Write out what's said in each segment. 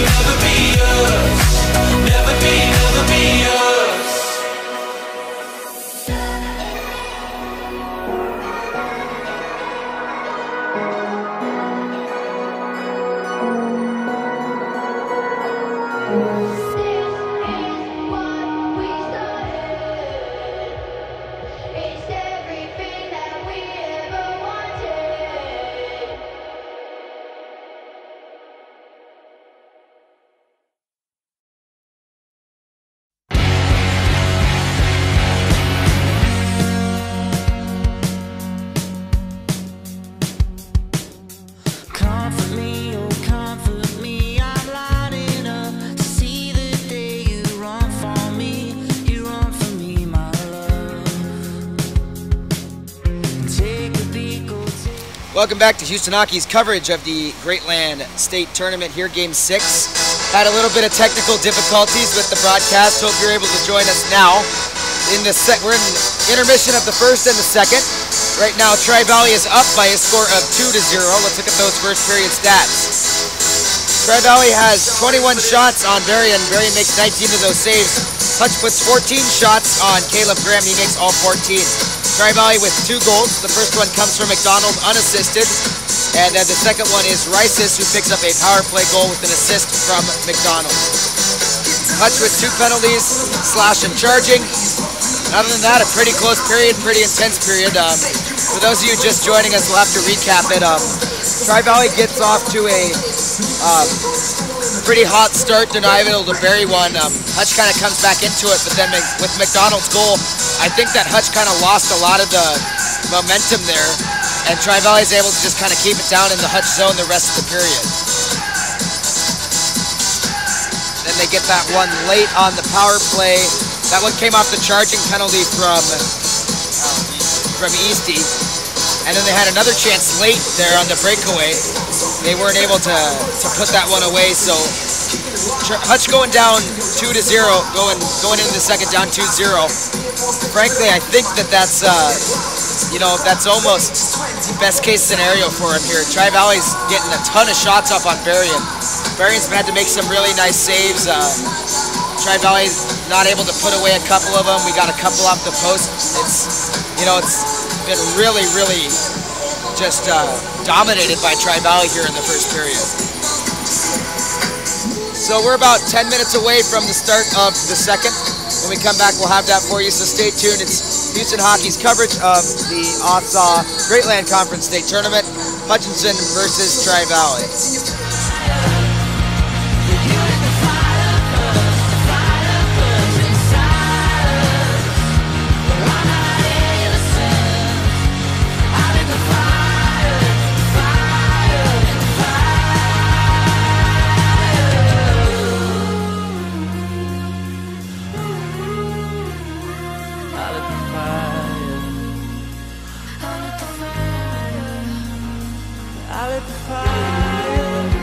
never be us. Never be us. Welcome back to Houston Hockey's coverage of the Greatland State Tournament here, Game 6. Had a little bit of technical difficulties with the broadcast. Hope you're able to join us now. We're in intermission of the first and the second. Right now, Trivalley is up by a score of 2-0. Let's look at those first period stats. Trivalley has 21 shots on Varian. Varian makes 19 of those saves. Hutch puts 14 shots on Caleb Graham. He makes all 14. Trivalley with 2 goals. The first one comes from McDonald unassisted, and the second one is Rices, who picks up a power play goal with an assist from McDonald. Hutch with 2 penalties, slash and charging. Other than that, a pretty close period, pretty intense period. For those of you just joining us, we'll have to recap it. Trivalley gets off to a pretty hot start, they're not able to bury one. Hutch kind of comes back into it, but then with McDonald's goal, I think that Hutch kind of lost a lot of the momentum there, and Trivalley is able to just kind of keep it down in the Hutch zone the rest of the period. Then they get that one late on the power play. That one came off the charging penalty from Eastie. And then they had another chance late there on the breakaway. They weren't able to put that one away, so Hutch going down 2-0, going into the second down 2-0. Frankly, I think that's that's almost best case scenario for him here. Trivalley's getting a ton of shots up on Varian. Varian's had to make some really nice saves. Trivalley's not able to put away a couple of them. We got a couple off the post. It's been really just dominated by Trivalley here in the first period. So we're about 10 minutes away from the start of the second. When we come back, we'll have that for you, so stay tuned. It's Houston Hockey's coverage of the OSSA Greatland Conference State Tournament, Hutchison versus Trivalley. I lit the fire.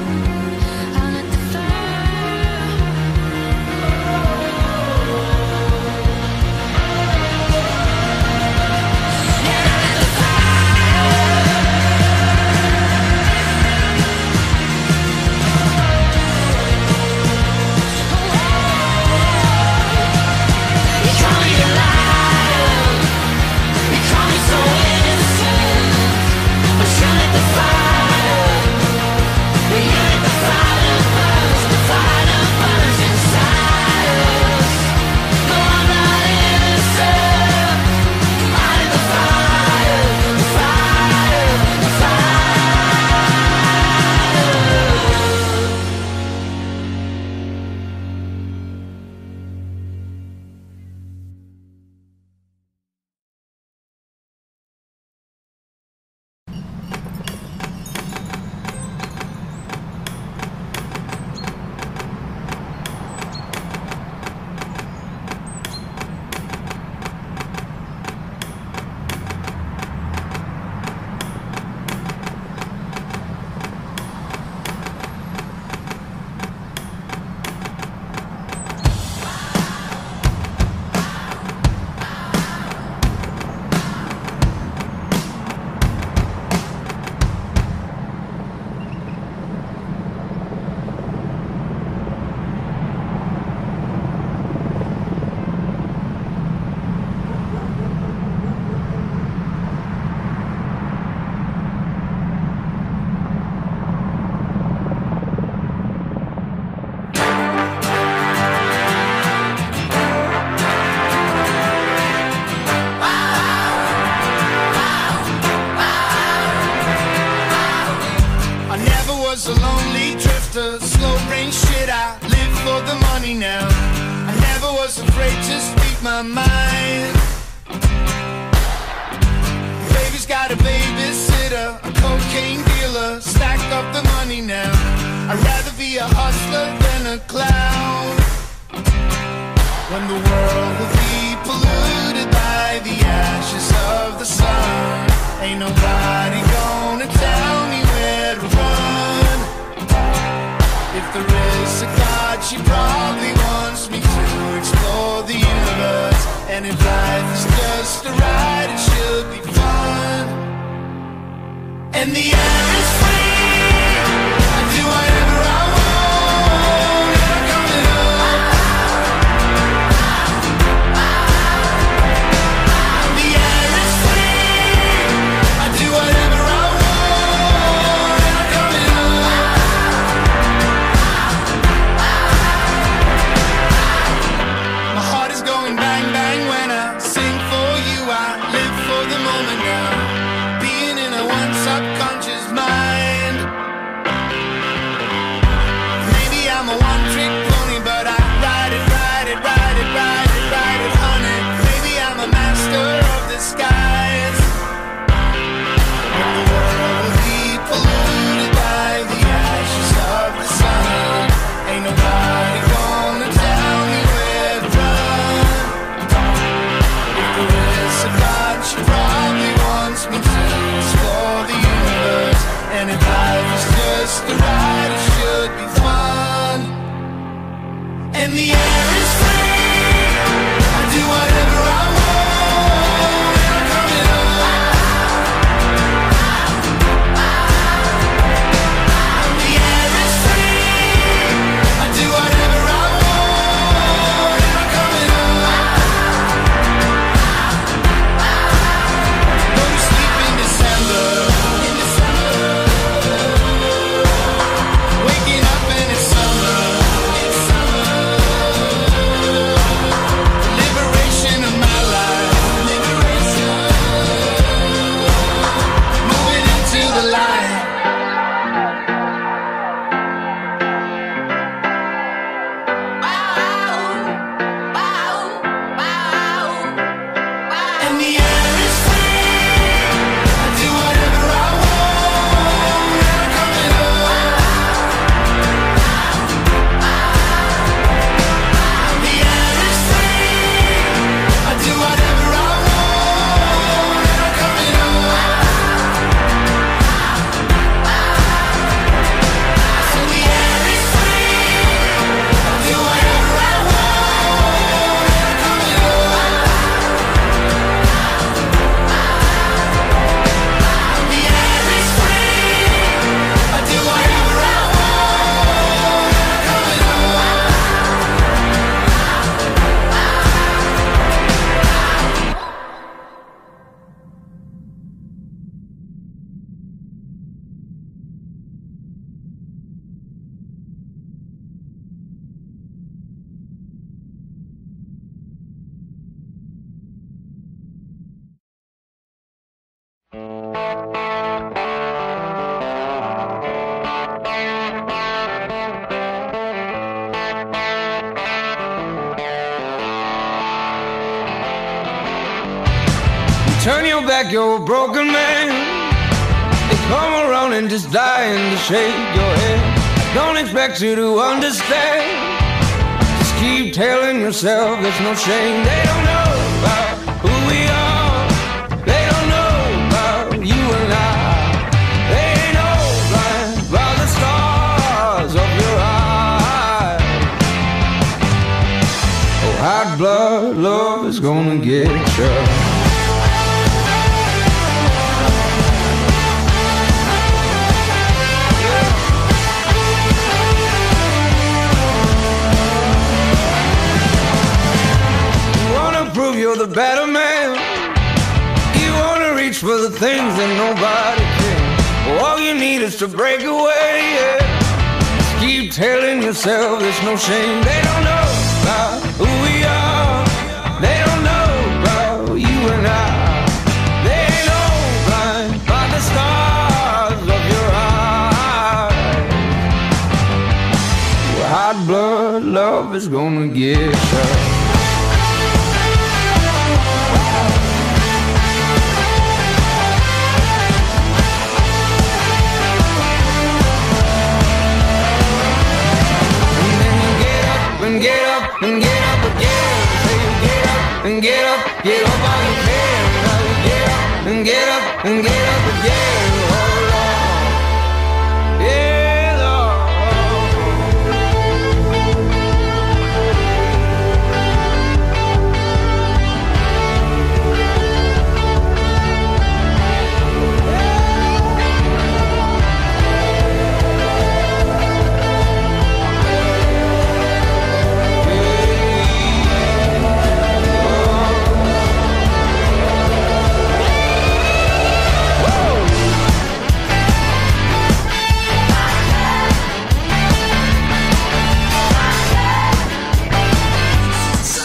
was a lonely drifter, slow brain shit, I live for the money now. I never was afraid to speak my mind. Baby's got a babysitter, a cocaine dealer, stack up the money now. I'd rather be a hustler than a clown. When the world will be polluted by the ashes of the sun, ain't nobody gonna tell me where to run. If there is a God, she probably wants me to explore the universe. And if life is just a ride, it should be fun. And the air is free, I do whatever I want, and I'm coming up. The air is free, I do whatever I want, and I'm coming up. My heart is going bang bang when I sing for you. I live for the moment now, being in a one subconscious mind. Maybe I'm a one-trick pony, but I ride it, ride it, ride it, ride it, ride it, honey. Maybe I'm a master of the skies. When the world will be polluted by the ashes of the sun, ain't nobody gonna tell me where to run. If there is a God, she probably wants me to explore the universe. And if life is just a ride, it should be fun. And the air is free, I do whatever I want, and I'm coming up. The air is free, I do whatever I want, and I'm coming up. No sleep in December, waking up and it's summer, liberation of my life, moving into the light. And the air is free, I do whatever I want, and I'm coming up. The air is free, I do whatever I want, and I'm coming up. So the air is free, I do whatever I want, and I'm coming up. The air is free, I do whatever I want, and I'm coming up. Turn your back, you're a broken man. They come around and just dying to shake your head. Don't expect you to understand. Just keep telling yourself there's no shame. They don't know about who we are. They don't know about you and I. They ain't no blind by the stars of your eyes. Oh, hot blood love is gonna get you. Prove you're the better man. You wanna reach for the things that nobody can. All you need is to break away, yeah. Just keep telling yourself there's no shame. They don't know about who we are. They don't know about you and I. They ain't all blind by the stars of your eyes. but love is gonna get her. And get up and get up again. Say you get up and get up all you can. Now you get up and get up and get up again. Oh Lord, yeah Lord.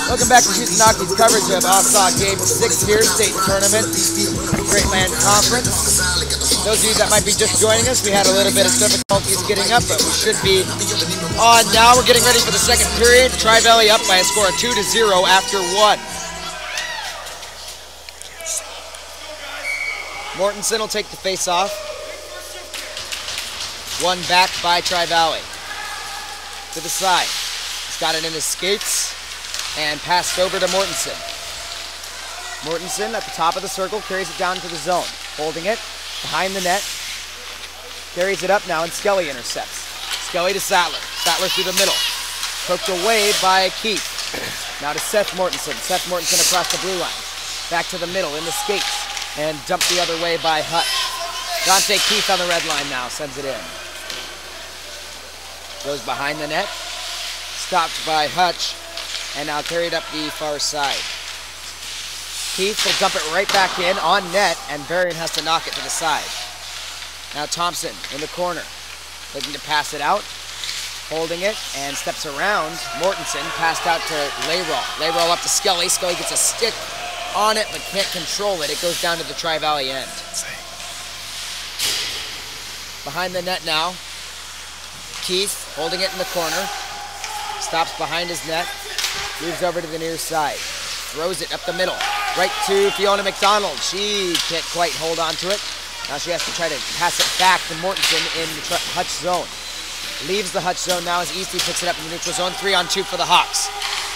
Welcome back to Johnossi coverage of Ossaw Game 6 here, state tournament, Greatland Conference. Those of you that might be just joining us, we had a little bit of difficulties getting up, but we should be on now. We're getting ready for the second period. Trivalley up by a score of 2-0 after 1. Mortensen will take the face off. One back by Trivalley. To the side. He's got it in his skates. And passed over to Mortensen. Mortensen at the top of the circle carries it down to the zone. Holding it behind the net. Carries it up now and Skelly intercepts. Skelly to Sattler. Sattler through the middle. Poked away by Keith. Now to Seth Mortensen. Seth Mortensen across the blue line. Back to the middle in the skates. And dumped the other way by Hutch. Dante Keith on the red line now. Sends it in. Goes behind the net. Stopped by Hutch. And now carried up the far side. Keith will dump it right back in on net, and Varian has to knock it to the side. Now Thompson in the corner, looking to pass it out, holding it, and steps around. Mortensen passed out to Layroll. Layroll up to Skelly. Skelly gets a stick on it, but can't control it. It goes down to the Trivalley end. Behind the net now. Keith holding it in the corner. Stops behind his net. Moves over to the near side. Throws it up the middle. Right to Fiona McDonald. She can't quite hold on to it. Now she has to try to pass it back to Mortensen in the Hutch zone. Leaves the Hutch zone now as Eastie picks it up in the neutral zone. 3-on-2 for the Hawks.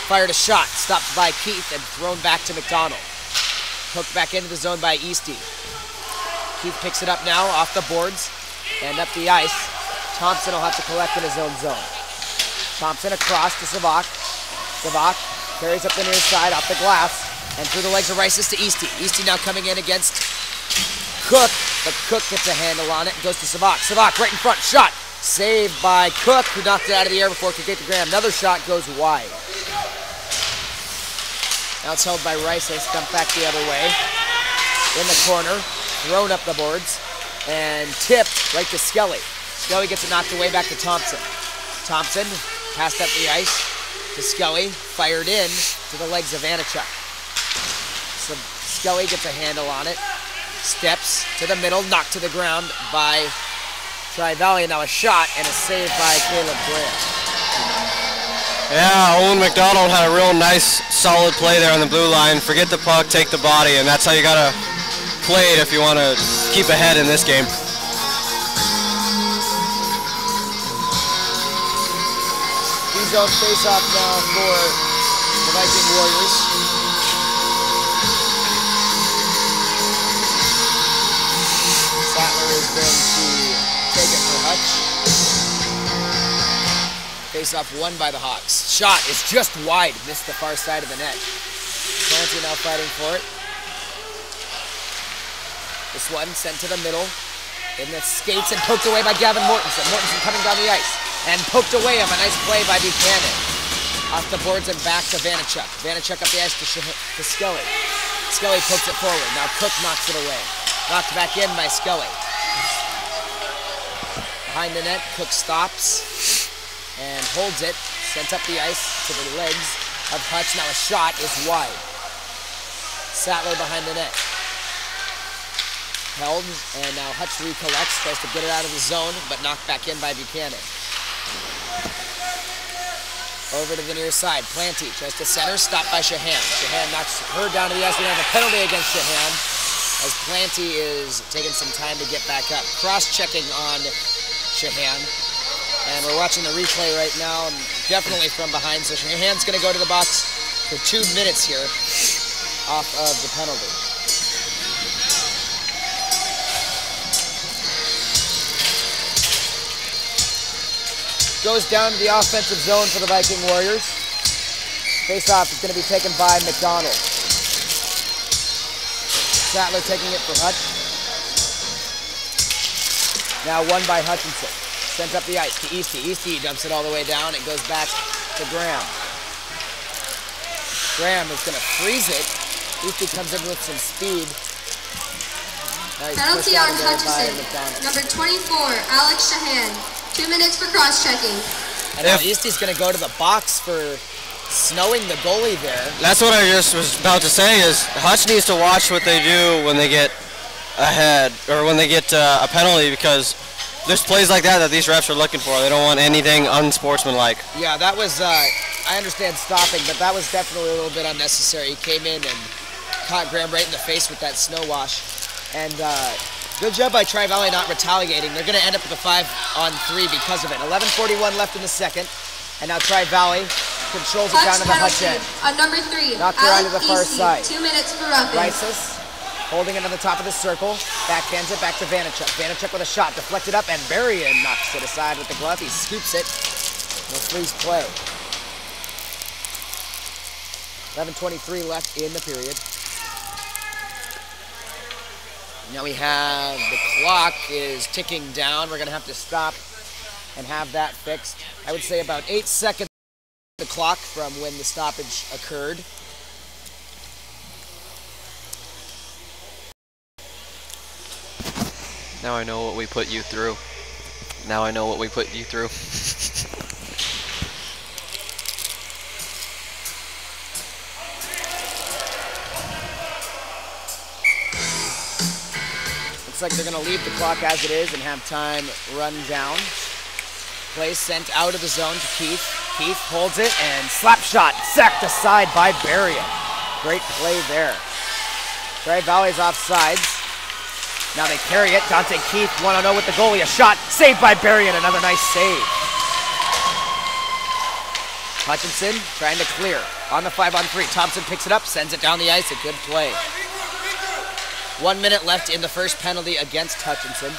Fired a shot. Stopped by Keith and thrown back to McDonald. Hooked back into the zone by Eastie. Keith picks it up now off the boards and up the ice. Thompson will have to collect in his own zone. Thompson across to Savak. Savak carries up the near side off the glass and through the legs of Rices to Eastie. Eastie now coming in against Cook, but Cook gets a handle on it and goes to Savak. Savak right in front, shot. Saved by Cook, who knocked it out of the air before it could get to Graham. Another shot goes wide. Now it's held by Rices, dumped back the other way. In the corner, thrown up the boards, and tipped right to Skelly. Skelly gets it knocked away back to Thompson. Thompson passed up the ice to Skelly, fired in to the legs of Anichuk. So Skelly gets a handle on it, steps to the middle, knocked to the ground by Trivalley. Now a shot and a save by Caleb Graham. Yeah, Owen McDonald had a real nice, solid play there on the blue line. Forget the puck, take the body, and that's how you gotta play it if you want to keep ahead in this game. Zone face-off now for the Viking Warriors. Sattler is going to take it for Hutch. Face-off won by the Hawks. Shot is just wide, missed the far side of the net. Clancy now fighting for it. This one sent to the middle. In the skates and poked away by Gavin Mortensen. Mortensen coming down the ice. And poked away of a nice play by Buchanan. Off the boards and back to Vanachuk. Vanachuk up the ice to Skelly. Skelly pokes it forward. Now Cook knocks it away. Knocked back in by Skelly. Behind the net, Cook stops and holds it. Sent up the ice to the legs of Hutch. Now a shot is wide. Sattler behind the net. Held, and now Hutch recollects, tries to get it out of the zone, but knocked back in by Buchanan. Over to the near side. Planty tries to center. Stopped by Shahan. Shahan knocks her down to the ice. We have a penalty against Shahan as Planty is taking some time to get back up. Cross-checking on Shahan. And we're watching the replay right now, and definitely from behind. So Shahan's going to go to the box for 2 minutes here off of the penalty. Goes down to the offensive zone for the Viking Warriors. Face-off is going to be taken by McDonald. Sattler taking it for Hutch. Now won by Hutchison. Sent up the ice to Eastie. Eastie dumps it all the way down. It goes back to Graham. Graham is going to freeze it. Eastie comes in with some speed. Nice penalty on Hutchison. Number 24, Alex Shahan. 2 minutes for cross-checking. And now Eastie's going to go to the box for snowing the goalie there. That's what I just was about to say is Hutch needs to watch what they do when they get ahead or when they get a penalty, because there's plays like that these refs are looking for. They don't want anything unsportsmanlike. Yeah, that was, I understand stopping, but that was definitely a little bit unnecessary. He came in and caught Graham right in the face with that snow wash. And good job by Trivalley not retaliating. They're going to end up with a 5-on-3 because of it. 11:41 left in the second. And now Trivalley controls it down to the Hutch end. On number 3, knocked her onto the far side. 2 minutes for roughing. Rices holding it on the top of the circle. Backhands it back to Vanachuk. Vanachuk with a shot. Deflected up, and Berrien knocks it aside with the glove. He scoops it. And a freeze play. 11:23 left in the period. Now we have the clock is ticking down. We're going to have to stop and have that fixed. I would say about 8 seconds the clock from when the stoppage occurred. Now I know what we put you through. Now I know what we put you through. Looks like they're going to leave the clock as it is and have time run down. Play sent out of the zone to Keith. Keith holds it and slap shot sacked aside by Berrien. Great play there. Trivalley's offsides. Now they carry it. Dante Keith 1-0 with the goalie. A shot saved by Berrien. Another nice save. Hutchison trying to clear on the 5-on-3. Thompson picks it up, sends it down the ice. A good play. 1 minute left in the first penalty against Hutchison.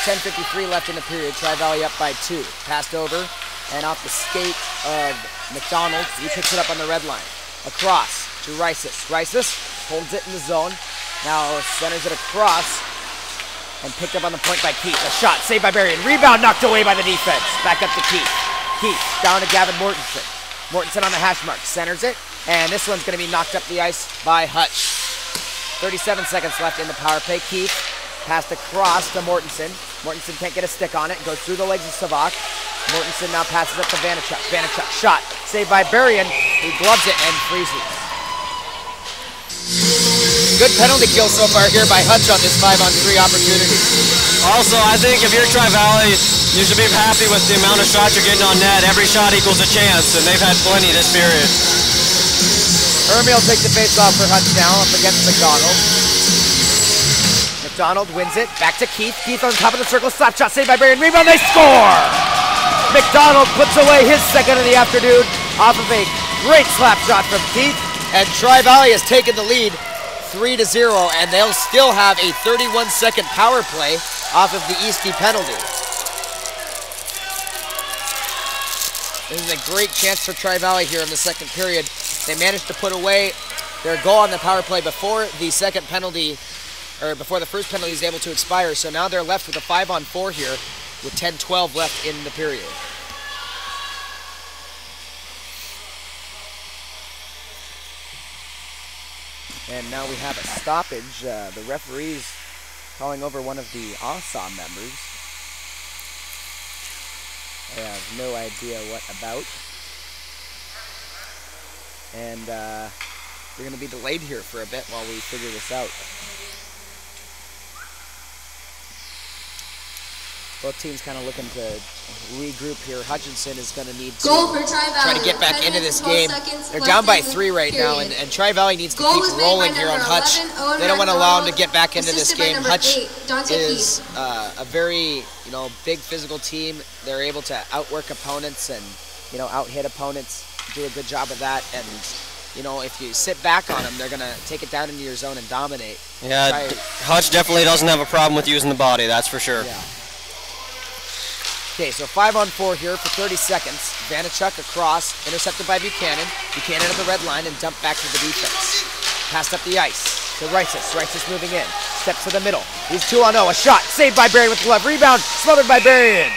10:53 left in the period. Trivalley up by 2. Passed over and off the skate of McDonald. He picks it up on the red line. Across to Rices. Rices holds it in the zone. Now centers it across and picked up on the point by Keith. A shot saved by Berrien. Rebound knocked away by the defense. Back up to Keith. Keith down to Gavin Mortensen. Mortensen on the hash mark. Centers it. And this one's going to be knocked up the ice by Hutch. 37 seconds left in the power play. Keith passed across to Mortensen. Mortensen can't get a stick on it. Goes through the legs of Savak. Mortensen now passes up to Vanachuk. Vanachuk shot. Saved by Berrien. He gloves it and freezes. Good penalty kill so far here by Hutch on this 5-on-3 opportunity. Also, I think if you're Trivalley, you should be happy with the amount of shots you're getting on net. Every shot equals a chance, and they've had plenty this period. Hermie will take the face-off for Hutch now up against McDonald. McDonald wins it. Back to Keith. Keith on top of the circle. Slap shot saved by Berrien. Rebound. They score! McDonald puts away his second of the afternoon off of a great slap shot from Keith. And Trivalley has taken the lead 3-0, and they'll still have a 31-second power play off of the Eastie penalty. This is a great chance for Trivalley here in the second period. They managed to put away their goal on the power play before the second penalty, or before the first penalty is able to expire. So now they're left with a 5-on-4 here with 10:12 left in the period. And now we have a stoppage. The referee's calling over one of the ASA members. I have no idea what about. And we're going to be delayed here for a bit while we figure this out. Both teams kind of looking to regroup here. Hutchison is going to need to Goal for Trivalley. try to get back 10 into this minutes, 12 game. seconds They're left down by in the 3 right now, period. and Trivalley needs to Goal keep was made rolling by here on number Hutch. 11, Owen They don't want to allow him to McDonald, get back into this assisted by game. number Hutch 8, Dante is Keith. a very, big physical team. They're able to outwork opponents and, out-hit opponents, do a good job of that. And, if you sit back on them, they're going to take it down into your zone and dominate. Yeah, Hutch definitely doesn't have a problem with using the body, that's for sure. Yeah. Okay, so 5-on-4 here for 30 seconds. Vanachuk across, intercepted by Buchanan. Buchanan at the red line and dumped back to the defense. Passed up the ice to Rices. Rices moving in. Steps to the middle. He's 2-on-0. A shot. Saved by Berrien with the glove. Rebound. Smothered by Berrien.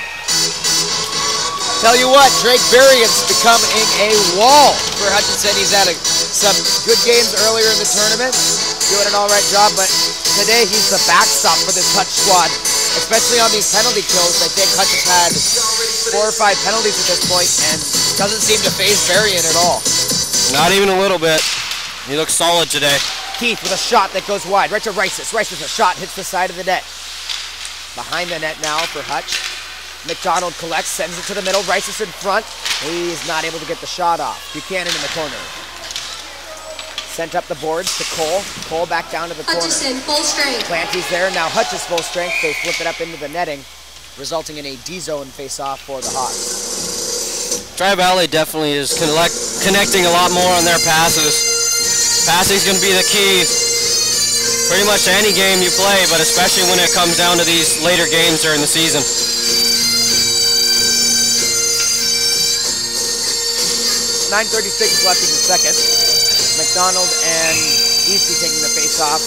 Tell you what, Drake Berrien's becoming a wall for Hutchison. He's had some good games earlier in the tournament. Doing an all-right job, but today he's the backstop for this Hutch squad. Especially on these penalty kills. I think Hutch has had 4 or 5 penalties at this point and doesn't seem to phase Berrien at all. Not even a little bit. He looks solid today. Keith with a shot that goes wide, right to Rices. Rices, a shot, hits the side of the net. Behind the net now for Hutch. McDonald collects, sends it to the middle. Rices in front. He's not able to get the shot off. Buchanan in the corner. Sent up the boards to Cole. Cole back down to the corner. Hutchison, full strength. Planty's there. Now Hutch is full strength. They flip it up into the netting, resulting in a D-zone face-off for the Hawks. Trivalley definitely is connecting a lot more on their passes. Passing's going to be the key pretty much to any game you play, but especially when it comes down to these later games during the season. 9:36 left in the second. McDonald and Easty taking the face-off.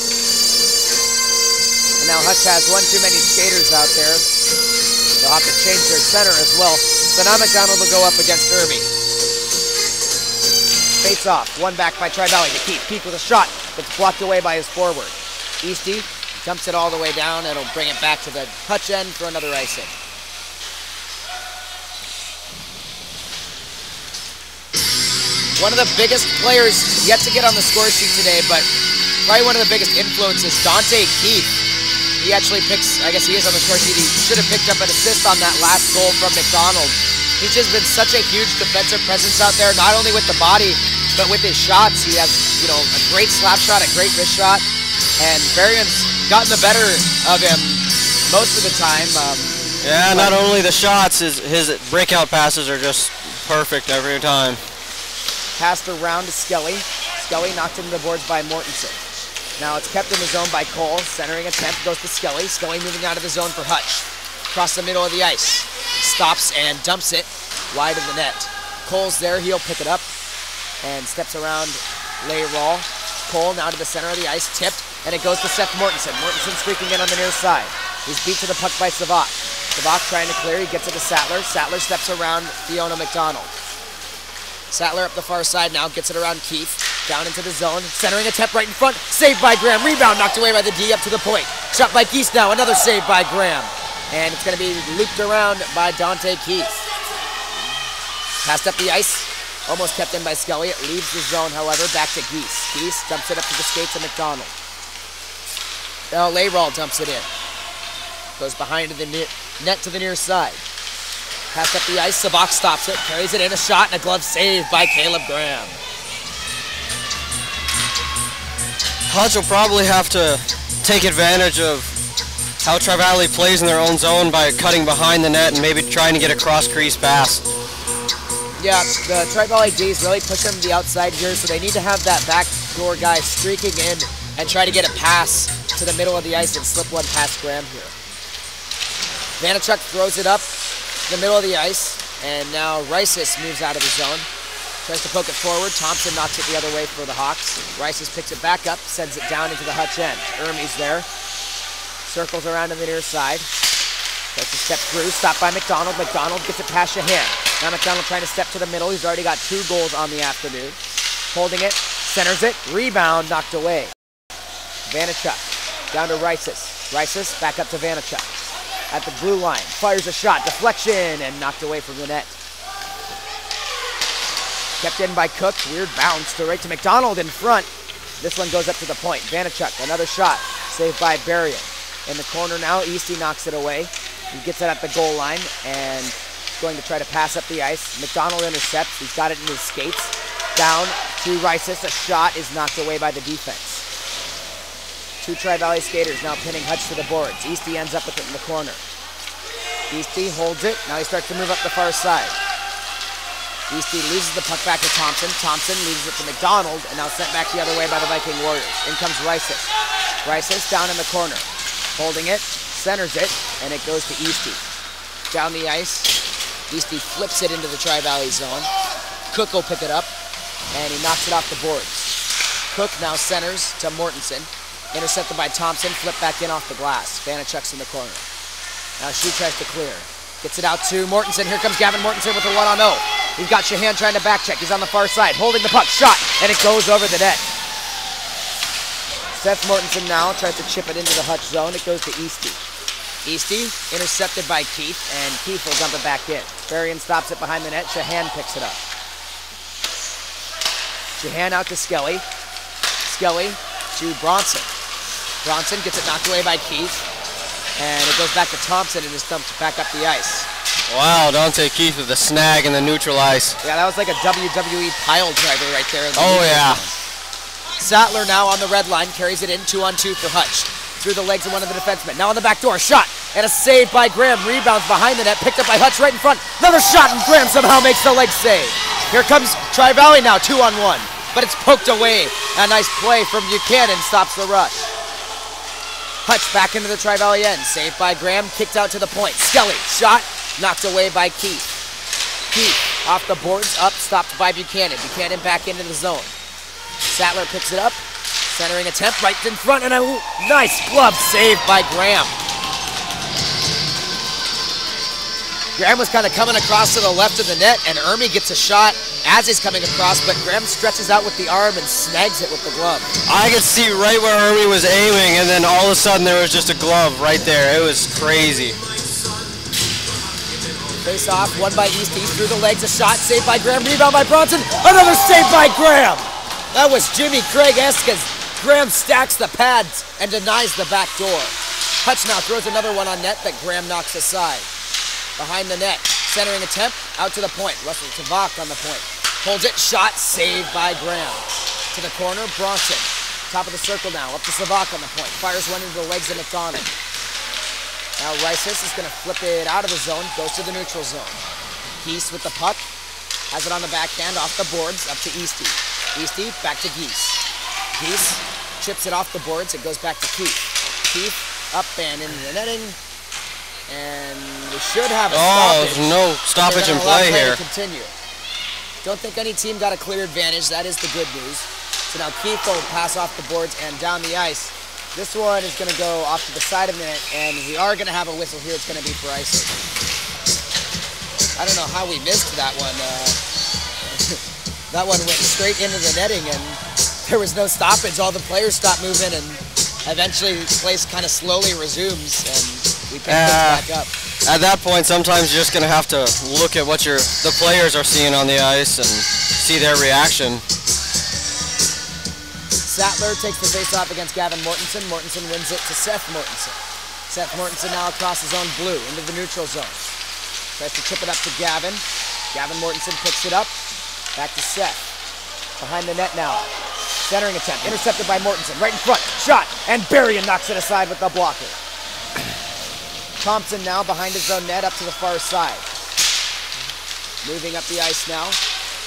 And now Hutch has one too many skaters out there. They'll have to change their center as well. So now McDonald will go up against Irby. Face-off, one back by Trivalley to Keith. Keith with a shot that's blocked away by his forward. Easty dumps it all the way down. It'll bring it back to the Hutch end for another icing. One of the biggest players yet to get on the score sheet today, but probably one of the biggest influences, Dante Keith. He actually picks, I guess he is on the score sheet, he should have picked up an assist on that last goal from McDonald. He's just been such a huge defensive presence out there, not only with the body, but with his shots. He has, a great slap shot, a great wrist shot, and Berrien's gotten the better of him most of the time. Yeah, not only the shots, his breakout passes are just perfect every time. Passed around to Skelly. Skelly knocked into the boards by Mortensen. Now it's kept in the zone by Cole. Centering attempt goes to Skelly. Skelly moving out of the zone for Hutch. Across the middle of the ice. Stops and dumps it wide of the net. Cole's there. He'll pick it up and steps around Layrall. Cole now to the center of the ice. Tipped. And it goes to Seth Mortensen. Mortensen streaking in on the near side. He's beat to the puck by Savak. Savak trying to clear. He gets it to Sattler. Sattler steps around Fiona McDonald. Sattler up the far side now, gets it around Keith, down into the zone, centering attempt right in front, saved by Graham, rebound knocked away by the D up to the point. Shot by Keith now, another save by Graham. And it's going to be looped around by Dante Keith. Passed up the ice, almost kept in by Skelly. It leaves the zone, however, back to Geese. Geese dumps it up to the skates of McDonald. Now Layrall dumps it in. Goes behind the net to the near side. Passed up the ice, Savak stops it, carries it in, a shot, and a glove save by Caleb Graham. Hutch will probably have to take advantage of how Trivalley plays in their own zone by cutting behind the net and maybe trying to get a cross-crease pass. Yeah, the Trivalley D's really push them to the outside here, so they need to have that backdoor guy streaking in and try to get a pass to the middle of the ice and slip one past Graham here. Vanachuk throws it up the middle of the ice, and now Rices moves out of the zone. Tries to poke it forward. Thompson knocks it the other way for the Hawks. Rices picks it back up, sends it down into the Hutch end. Ermey's there. Circles around on the near side. Tries to step through, stopped by McDonald. McDonald gets it past Shahan. Now McDonald trying to step to the middle. He's already got 2 goals on the afternoon. Holding it, centers it, rebound, knocked away. Vanachuk down to Rices. Rices back up to Vanachuk. At the blue line, fires a shot, deflection, and knocked away from the net. Kept in by Kooks, weird bounce to right to McDonald in front. This one goes up to the point. Vanachuk, another shot, saved by Berrien. In the corner now, Easty knocks it away. He gets it at the goal line and going to try to pass up the ice. McDonald intercepts. He's got it in his skates. Down to Rices. A shot is knocked away by the defense. 2 Trivalley skaters now pinning Hutch to the boards. Eastie ends up with it in the corner. Eastie holds it. Now he starts to move up the far side. Eastie loses the puck back to Thompson. Thompson loses it to McDonald and now sent back the other way by the Viking Warriors. In comes Rices. Rices down in the corner. Holding it, centers it, and it goes to Eastie. Down the ice. Eastie flips it into the Trivalley zone. Kook will pick it up, and he knocks it off the boards. Kook now centers to Mortensen. Intercepted by Thompson, flipped back in off the glass. Vanachuk's in the corner. Now she tries to clear. Gets it out to Mortensen. Here comes Gavin Mortensen with a 1-on-0. He's got Shahan trying to back check. He's on the far side, holding the puck, shot, and it goes over the net. Seth Mortensen now tries to chip it into the Hutch zone. It goes to Eastie. Eastie intercepted by Keith, and Keith will dump it back in. Varian stops it behind the net. Shahan picks it up. Shahan out to Skelly. Skelly to Bronson. Bronson gets it knocked away by Keith, and it goes back to Thompson and is dumped back up the ice. Wow, Dante Keith with the snag in the neutral ice. Yeah, that was like a WWE pile driver right there. Oh, yeah. Sattler now on the red line, carries it in 2-on-2 for Hutch. Through the legs of one of the defensemen. Now on the back door, shot, and a save by Graham. Rebounds behind the net, picked up by Hutch right in front. Another shot, and Graham somehow makes the leg save. Here comes Trivalley now, 2-on-1. But it's poked away. A nice play from Buchanan stops the rush. Hutch back into the Trivalley end. Saved by Graham, kicked out to the point. Skelly, shot, knocked away by Keith. Keith off the boards, up, stopped by Buchanan. Buchanan back into the zone. Sattler picks it up. Centering attempt right in front, and a nice glove save by Graham. Graham was kind of coming across to the left of the net, and Ermi gets a shot as he's coming across, but Graham stretches out with the arm and snags it with the glove. I could see right where Ermi was aiming, and then all of a sudden there was just a glove right there. It was crazy. Face off, won by Eastie, through the legs, a shot, saved by Graham, rebound by Bronson, another save by Graham! That was Jimmy Craig-esque as Graham stacks the pads and denies the back door. Hutch now throws another one on net that Graham knocks aside. Behind the net, centering attempt, out to the point. Russell Tavak on the point. Holds it, shot, saved by Graham. To the corner, Bronson. Top of the circle now, up to Savak on the point. Fires one into the legs of McDonald. Now Rices is going to flip it out of the zone, goes to the neutral zone. Geese with the puck, has it on the backhand, off the boards, up to Eastie. Eastie, back to Geese. Geese chips it off the boards, it goes back to Keith. Keith, up and into the netting. And we should have a stoppage. Oh, no stoppage in play here. Continue. Don't think any team got a clear advantage. That is the good news. So now Keith will pass off the boards and down the ice. This one is going to go off to the side of the net, and we are going to have a whistle here. It's going to be for icing. I don't know how we missed that one. That one went straight into the netting, and there was no stoppage. All the players stopped moving, and eventually the place kind of slowly resumes, and we pick things back up. At that point, sometimes you're just going to have to look at what the players are seeing on the ice and see their reaction. Sattler takes the face-off against Gavin Mortensen. Mortensen wins it to Seth Mortensen. Seth Mortensen now across his own blue into the neutral zone. Tries to chip it up to Gavin. Gavin Mortensen picks it up. Back to Seth. Behind the net now. Centering attempt. Intercepted by Mortensen. Right in front. Shot. And Berrien knocks it aside with the blocker. Thompson now behind his own net up to the far side. Moving up the ice now.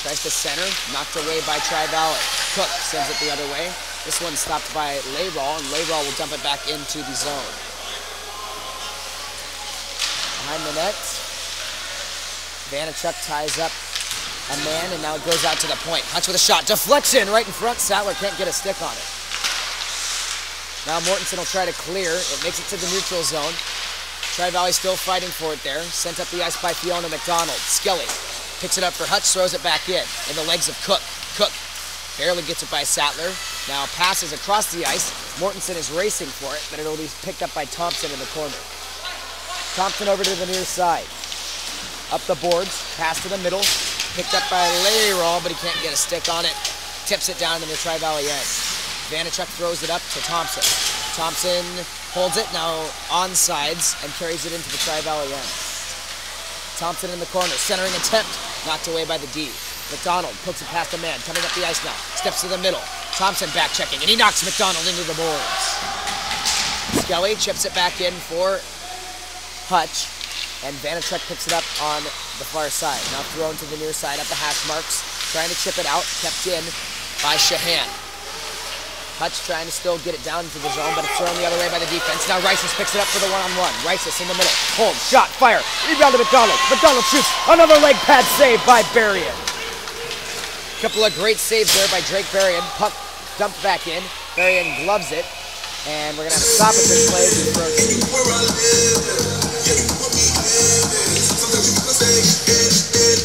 Tries to center. Knocked away by Trivalley. Kook sends it the other way. This one stopped by Layraw, and Layraw will dump it back into the zone. Behind the net. Vanachuk ties up a man, and now it goes out to the point. Hutch with a shot. Deflection right in front. Sattler can't get a stick on it. Now Mortensen will try to clear. It makes it to the neutral zone. Trivalley still fighting for it there. Sent up the ice by Fiona McDonald. Skelly picks it up for Hutch, throws it back in the legs of Kook. Kook barely gets it by Sattler. Now passes across the ice. Mortensen is racing for it, but it'll be picked up by Thompson in the corner. Thompson over to the near side. Up the boards, pass to the middle. Picked up by Layraw, but he can't get a stick on it. Tips it down to the Trivalley end. Vanachuk throws it up to Thompson. Thompson Holds it now on sides and carries it into the Trivalley end. Thompson in the corner, centering attempt, knocked away by the D. McDonald pokes it past a man, coming up the ice now, steps to the middle. Thompson back checking, and he knocks McDonald into the boards. Skelly chips it back in for Hutch, and Vanacek picks it up on the far side. Now thrown to the near side at the hash marks, trying to chip it out, kept in by Shahan. Hutch trying to still get it down into the zone, but it's thrown the other way by the defense. Now Rices picks it up for the one-on-one. Rices in the middle. Hold, shot, fire. Rebound to McDonald. McDonald shoots. Another leg pad save by Berrien. Couple of great saves there by Drake Berrien. Puck dumped back in. Berrien gloves it. And we're going to have a stoppage in play.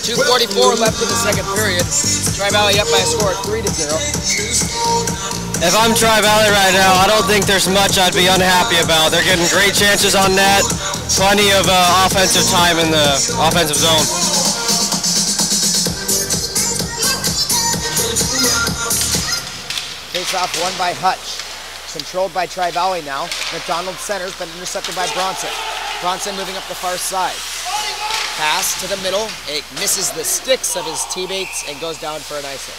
2:44 left in the second period. Trivalley up by a score of 3-0. If I'm Trivalley right now, I don't think there's much I'd be unhappy about. They're getting great chances on net, plenty of offensive time in the offensive zone. Face-off won by Hutch. Controlled by Trivalley now. McDonald centers, but intercepted by Bronson. Bronson moving up the far side. Pass to the middle. It misses the sticks of his teammates and goes down for an icing.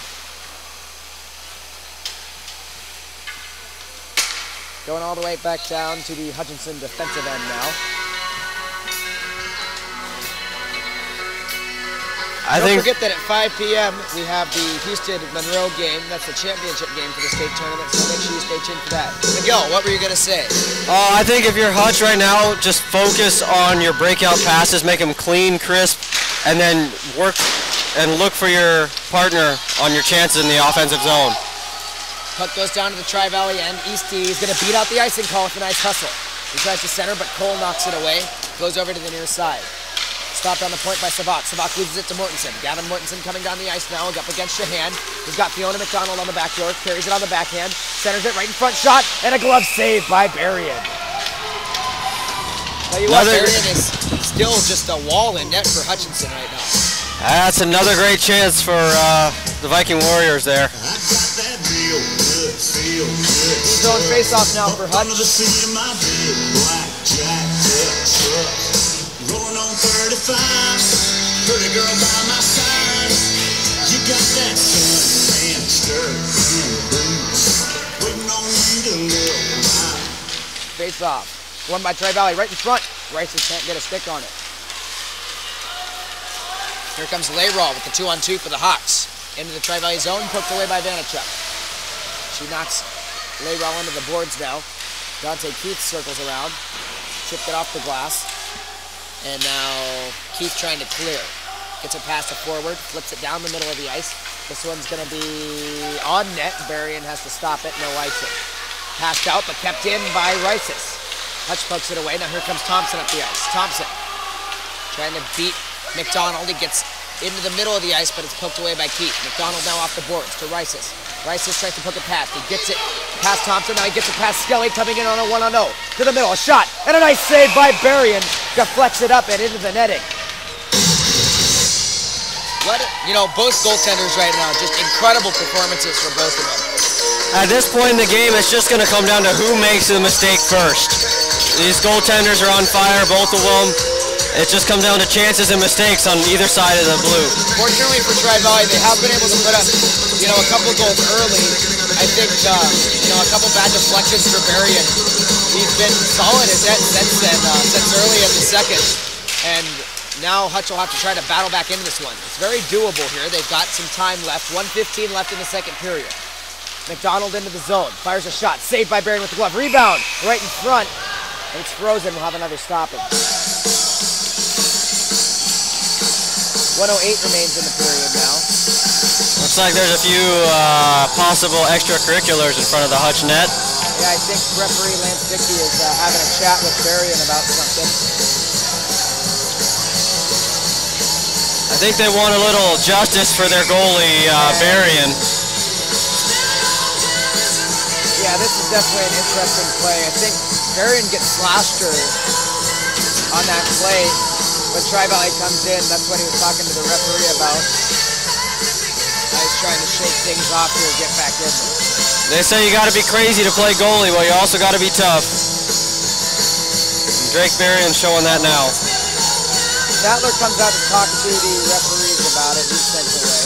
Going all the way back down to the Hutchison defensive end now. Don't forget that at 5 p.m. we have the Houston-Monroe game. That's the championship game for the state tournament, so make sure you stay tuned for that. Miguel, what were you going to say? I think if you're Hutch right now, just focus on your breakout passes, make them clean, crisp, and then work and look for your partner on your chances in the offensive zone. Puck goes down to the Trivalley end. Eastie is going to beat out the icing call with a nice hustle. He tries to center, but Cole knocks it away. Goes over to the near side. Stopped on the point by Savak. Savak loses it to Mortensen. Gavin Mortensen coming down the ice now, up against Shahan. He's got Fiona McDonald on the backdoor, carries it on the backhand, centers it right in front, shot, and a glove save by Berrien. Tell you what, Berrien is still just a wall in net for Hutchison right now. That's another great chance for the Viking Warriors there. He's throwing face-off now for Hutch. Rolling on 35, pretty girl by my side. You got that sun skirt and boots, waiting on you to live right. Face off. Won by Trivalley right in front. Rices can't get a stick on it. Here comes Leroy with the 2-on-2 for the Hawks. Into the Trivalley zone, poked away by Vanacek. She knocks Leroy into the boards now. Dante Keith circles around. Chipped it off the glass. And now Keith trying to clear. Gets it past the forward, flips it down the middle of the ice. This one's going to be on net. Berrien has to stop it, no icing. Passed out, but kept in by Rices. Hutch pokes it away. Now here comes Thompson up the ice. Thompson trying to beat McDonald. He gets into the middle of the ice, but it's poked away by Keith. McDonald now off the boards to Rices. Rices tries to poke it past. He gets it past Thompson. Now he gets it past Skelly, coming in on a 1-on-0. To the middle, a shot, and a nice save by Berrien. Deflects it up and into the netting. Both goaltenders right now, just incredible performances for both of them. At this point in the game, it's just going to come down to who makes the mistake first. These goaltenders are on fire, both of them. It just comes down to chances and mistakes on either side of the blue. Fortunately for Trivalley, they have been able to put up, a couple goals early. I think, a couple bad deflections for Berrien. He's been solid at that since early in the second. And now Hutch will have to try to battle back into this one. It's very doable here. They've got some time left. 1:15 left in the second period. McDonald into the zone. Fires a shot. Saved by Berrien with the glove. Rebound right in front. And it's frozen. We'll have another stoppage. 1:08 remains in the period now. Looks like there's a few possible extracurriculars in front of the Hutch net. Yeah, I think referee Lance Dickey is having a chat with Berrien about something. I think they want a little justice for their goalie, Berrien. Yeah, this is definitely an interesting play. I think Berrien gets slashed on that play. When Trivalley comes in, that's what he was talking to the referee about. He's trying to shake things off here, get back in there. They say you got to be crazy to play goalie. Well, you also got to be tough. Drake Berrien showing that now. Sattler comes out to talk to the referees about it. He's sent away.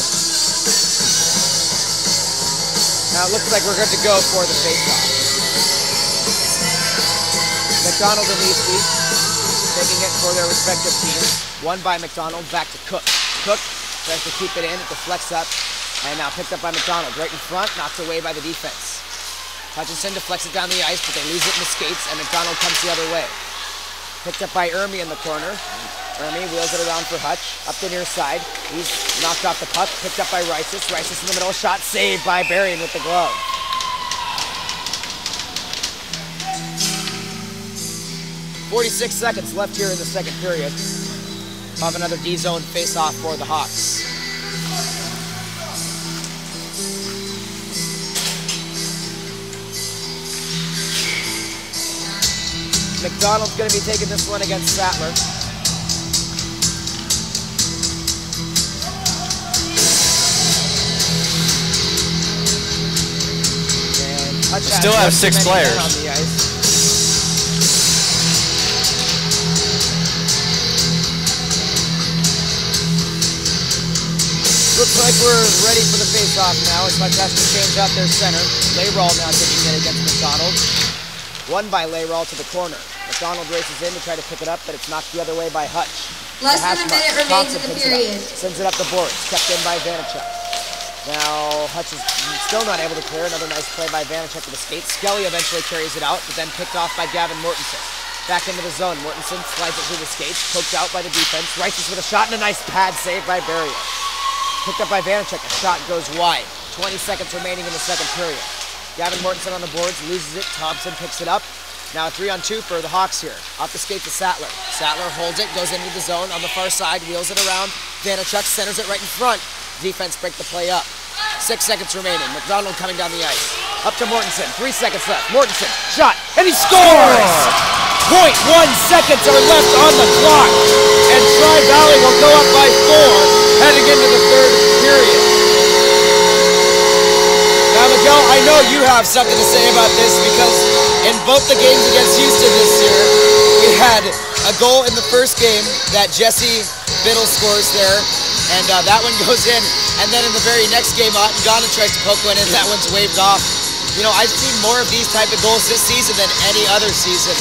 Now it looks like we're good to go for the face-off. McDonald and Easty taking it for their respective teams. Won by McDonald, back to Cook. Cook tries to keep it in, it deflects up, and now picked up by McDonald. Right in front, knocked away by the defense. Hutchison deflects it down the ice, but they lose it in the skates, and McDonald comes the other way. Picked up by Ermy in the corner. Ermy wheels it around for Hutch, up the near side. He's knocked off the puck, picked up by Rices. Rices in the middle, shot saved by Berrien with the glove. "46 seconds left here in the second period. We'll have another D-zone face-off for the Hawks. McDonald's going to be taking this one against Sattler. And Hutch Still have 6 players on the ice. Looks like we're ready for the face-off now, as Hutch has to change out their center. Layroll now taking it against McDonald. Won by Layroll to the corner. McDonald races in to try to pick it up, but it's knocked the other way by Hutch. Less than a minute remains in the period. Sends it up the boards, kept in by Vanacek. Now Hutch is still not able to clear. Another nice play by Vanacek to the skates. Skelly eventually carries it out, but then picked off by Gavin Mortensen. Back into the zone. Mortensen slides it through the skates, poked out by the defense. Rices with a shot and a nice pad save by Berrien. Picked up by Vanacek. A shot goes wide. 20 seconds remaining in the second period. Gavin Mortensen on the boards, loses it. Thompson picks it up. Now a 3-on-2 for the Hawks here. Off the skate to Sattler. Sattler holds it, goes into the zone on the far side, wheels it around. Vanacek centers it right in front. Defense break the play up. 6 seconds remaining. McDonald coming down the ice. Up to Mortensen. 3 seconds left. Mortensen, shot, and he scores! 0.1 seconds are left on the clock. And Trivalley will go up by 4 heading into the third period. Now, Miguel, I know you have something to say about this because in both the games against Houston this year, we had a goal in the first game that Jesse Biddle scores there, and that one goes in. And then in the very next game, Ghana tries to poke one in, that one's waved off. You know, I've seen more of these type of goals this season than any other season.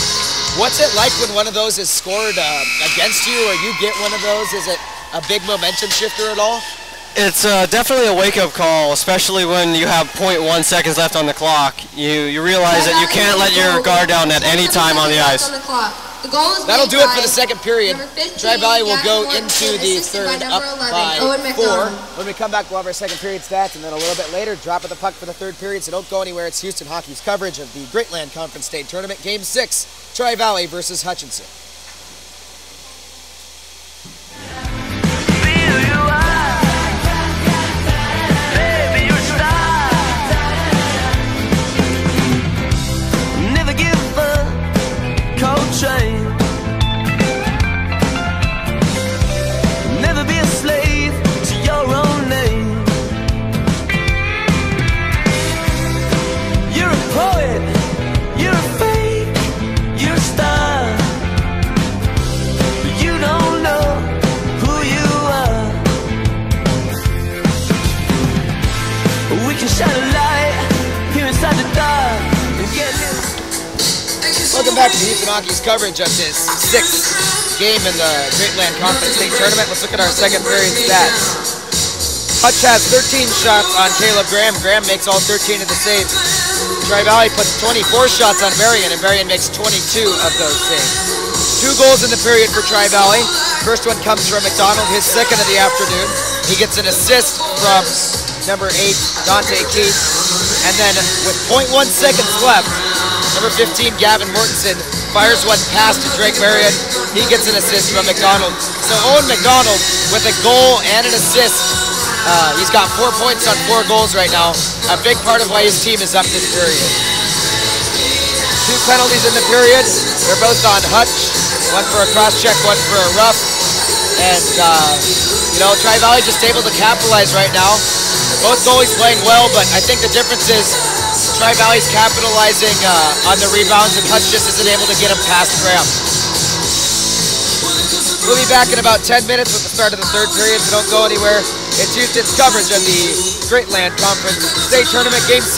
What's it like when one of those is scored against you, or you get one of those? Is it a big momentum shifter at all? It's definitely a wake-up call, especially when you have 0.1 seconds left on the clock. You realize that you can't let your guard down at any time on the ice. That'll do it for the second period. Trivalley will go into the third up by 4. When we come back, we'll have our second period stats, and then a little bit later, drop of the puck for the third period, so don't go anywhere. It's Houston Hockey's coverage of the Greatland Conference State Tournament, Game 6, Trivalley versus Hutchison. Train. Never be a slave to your own name. You're a poet, you're a fake, you're a star, but you don't know who you are. We can shine a light here inside the dark and get it. Welcome back to the Houston Hockey's coverage of this 6th game in the Greatland Conference State Tournament. Let's look at our second period stats. Hutch has 13 shots on Caleb Graham. Graham makes all 13 of the saves. Trivalley puts 24 shots on Berrien, and Berrien makes 22 of those saves. 2 goals in the period for Trivalley. First one comes from McDonald, his second of the afternoon. He gets an assist from number 8, Dante Keith. And then with 0.1 seconds left, number 15, Gavin Mortensen, fires one past to Drake Berrien. He gets an assist from McDonald. So Owen McDonald with a goal and an assist. He's got 4 points on 4 goals right now. A big part of why his team is up this period. 2 penalties in the period. They're both on Hutch. One for a cross check, one for a rough. And, you know, Trivalley just able to capitalize right now. Both goalies playing well, but I think the difference is Trivalley's capitalizing on the rebounds, and Hutch just isn't able to get him past Graham. We'll be back in about 10 minutes with the start of the third period, so don't go anywhere. It's Houston's coverage of the Greatland Conference State Tournament, Game 6,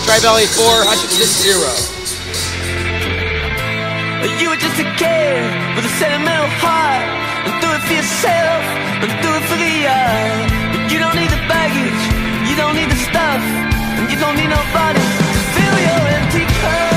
Trivalley 4, Hutchison 0. You were just a kid with a sentimental heart, and do it for yourself, and do it for the art. But you don't need the baggage, you don't need the stuff, and you don't need nobody to fill your empty cup.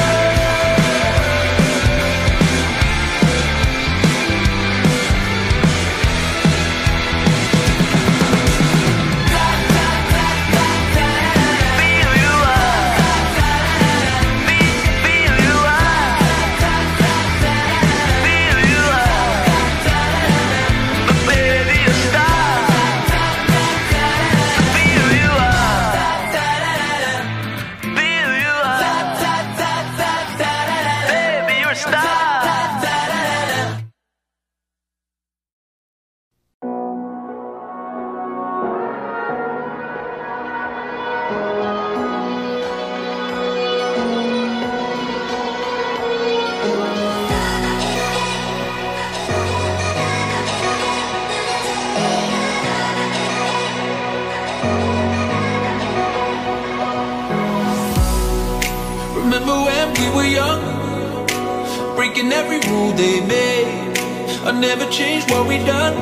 Every rule they made, I never changed what we done.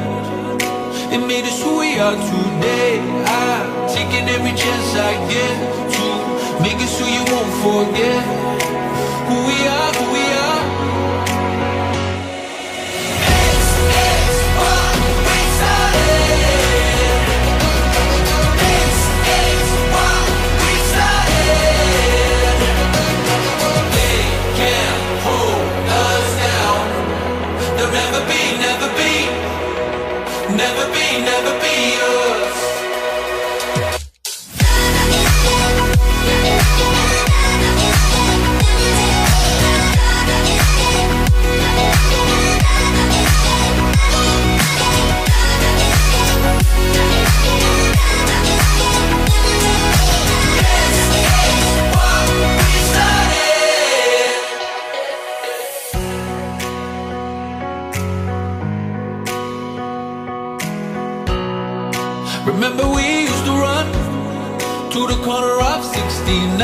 It made us who we are today. I'm taking every chance I get to make us who you won't forget. Who we are, who we are. X, Y, we started. X, Y, we started. They can't hold us down. They'll never be, never be, never be, never be us. Remember we used to run to the corner of 69.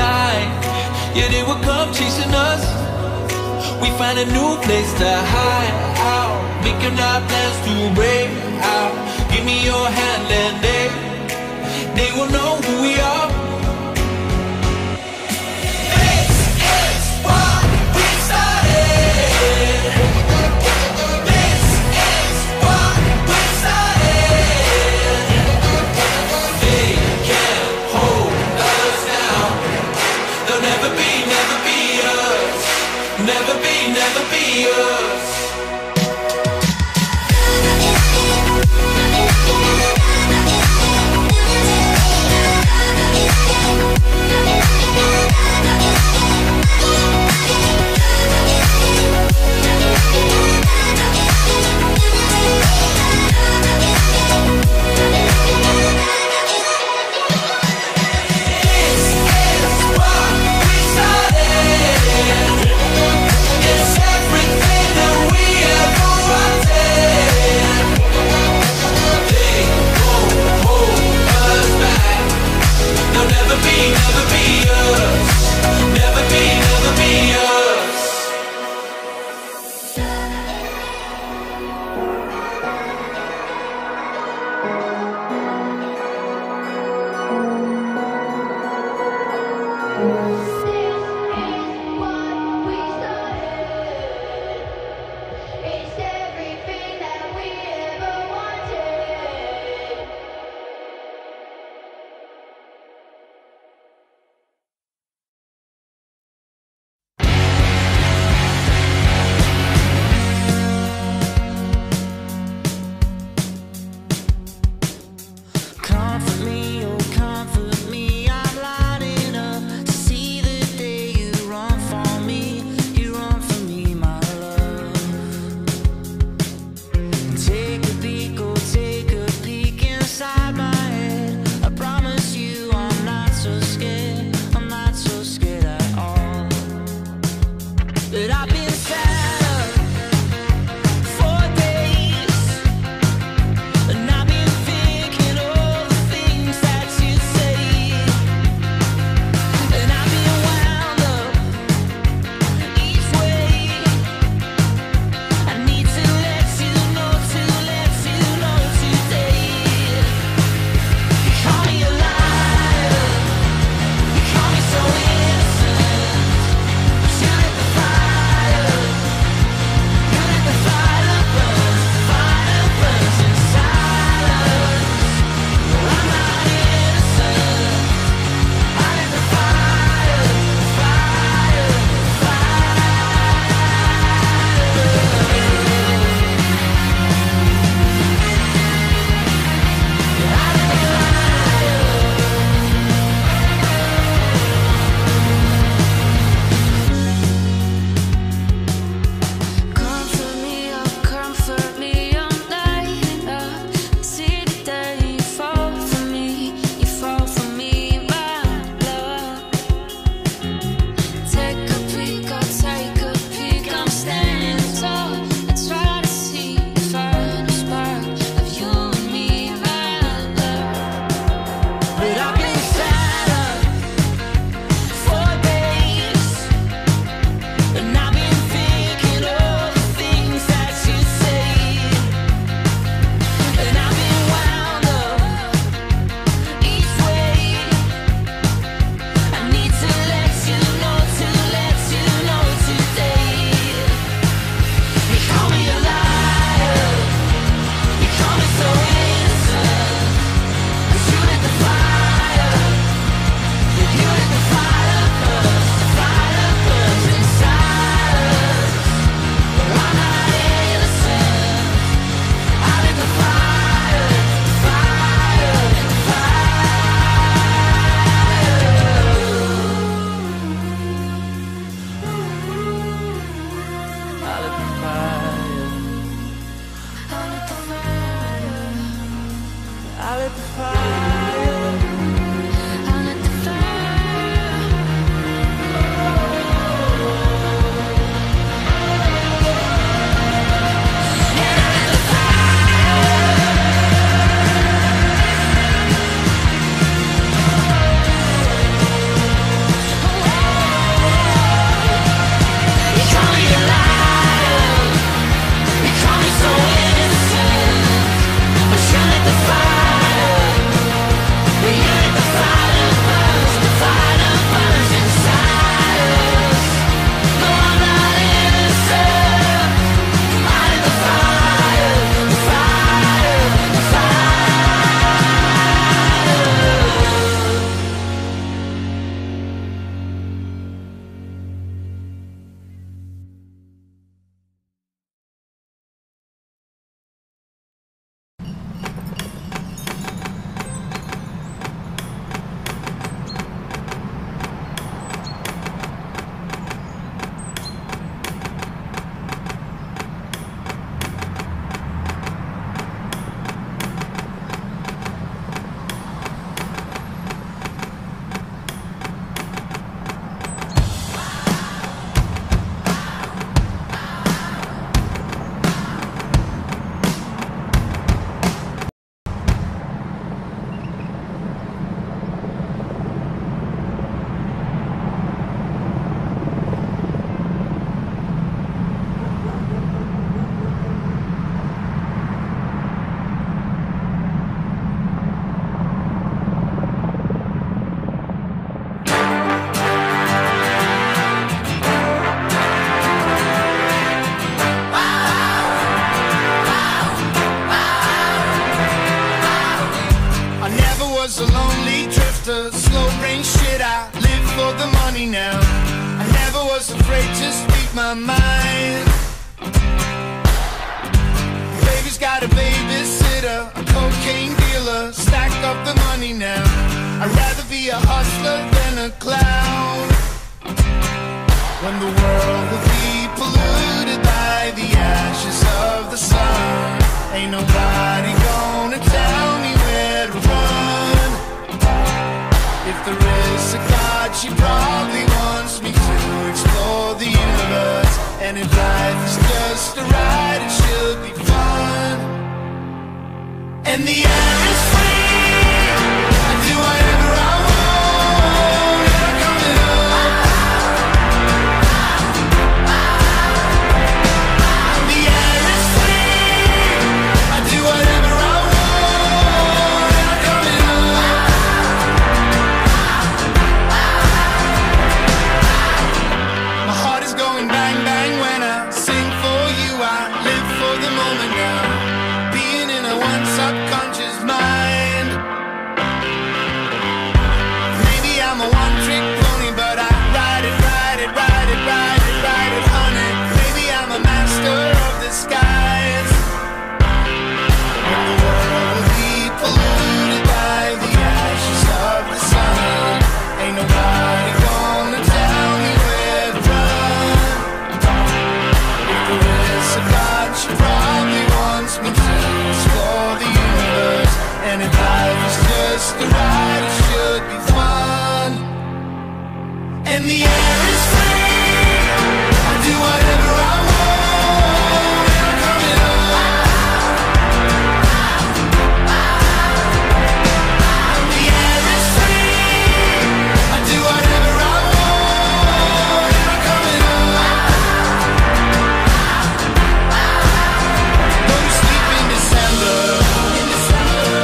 Yeah, they would come chasing us. We find a new place to hide out, making our plans to break out. Give me your hand and they will know who we are. X, Y, we started. X, Y, we started. They can't hold us down. They'll never be, never be us. Never be, never be us. I'll let the fire, I'll let the fire. was a lonely drifter, slow brain shit, I live for the money now. I never was afraid to speak my mind. Baby's got a babysitter, a cocaine dealer, stack up the money now. I'd rather be a hustler than a clown. When the world will be polluted by the ashes of the sun, ain't nobody gonna tell me where to run. If there is a God, she probably wants me to explore the universe. And if life is just a ride, it should be fun. And the air is free, I do whatever I want, and I'm coming up. The air is free, I do whatever I want, and I'm coming up. My heart is going bang bang when I sing for you. I live for the moment now, being in a one subconscious mind. Maybe I'm a one-trick pony, but I ride it, ride it, ride it, ride it, ride it, honey. Maybe I'm a master of the skies. When the world will be polluted by the ashes of the sun, ain't nobody gonna tell me where to run. If there is a God, she probably wants me to explore the universe. And if life is just a ride, it should be fun. And the air is free, I do whatever I want, and I'm coming up. The air is free, I do whatever I want, and I'm coming up. Go to sleep in December, in December.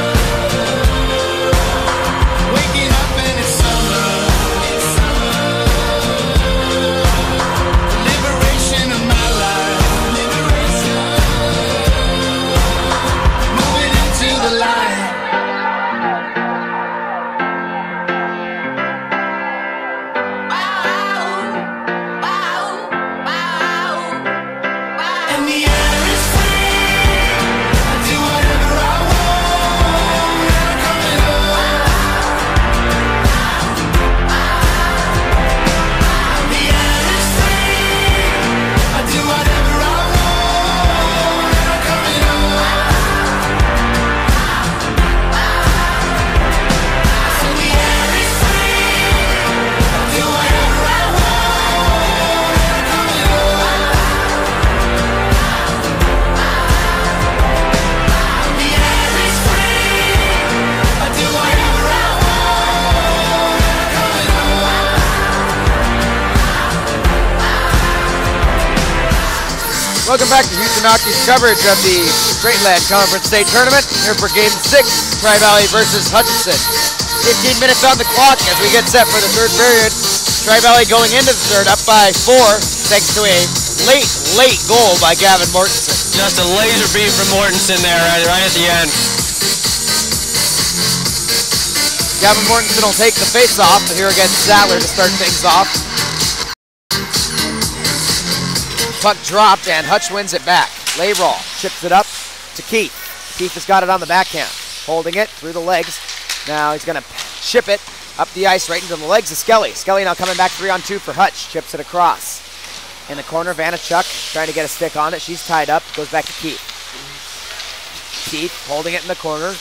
Welcome back to Houston Hockey's coverage of the Greatland Conference State Tournament. Here for Game 6, Trivalley versus Hutchison. 15 minutes on the clock as we get set for the third period. Trivalley going into the third up by 4 thanks to a late goal by Gavin Mortensen. Just a laser beam from Mortensen there right at the end. Gavin Mortensen will take the face-off here against Sadler to start things off. Puck dropped and Hutch wins it back. Layroll chips it up to Keith. Keith has got it on the backhand. Holding it through the legs. Now he's going to ship it up the ice right into the legs of Skelly. Skelly now coming back 3-on-2 for Hutch. Chips it across. In the corner, Vanachuk trying to get a stick on it. She's tied up. Goes back to Keith. Keith holding it in the corner.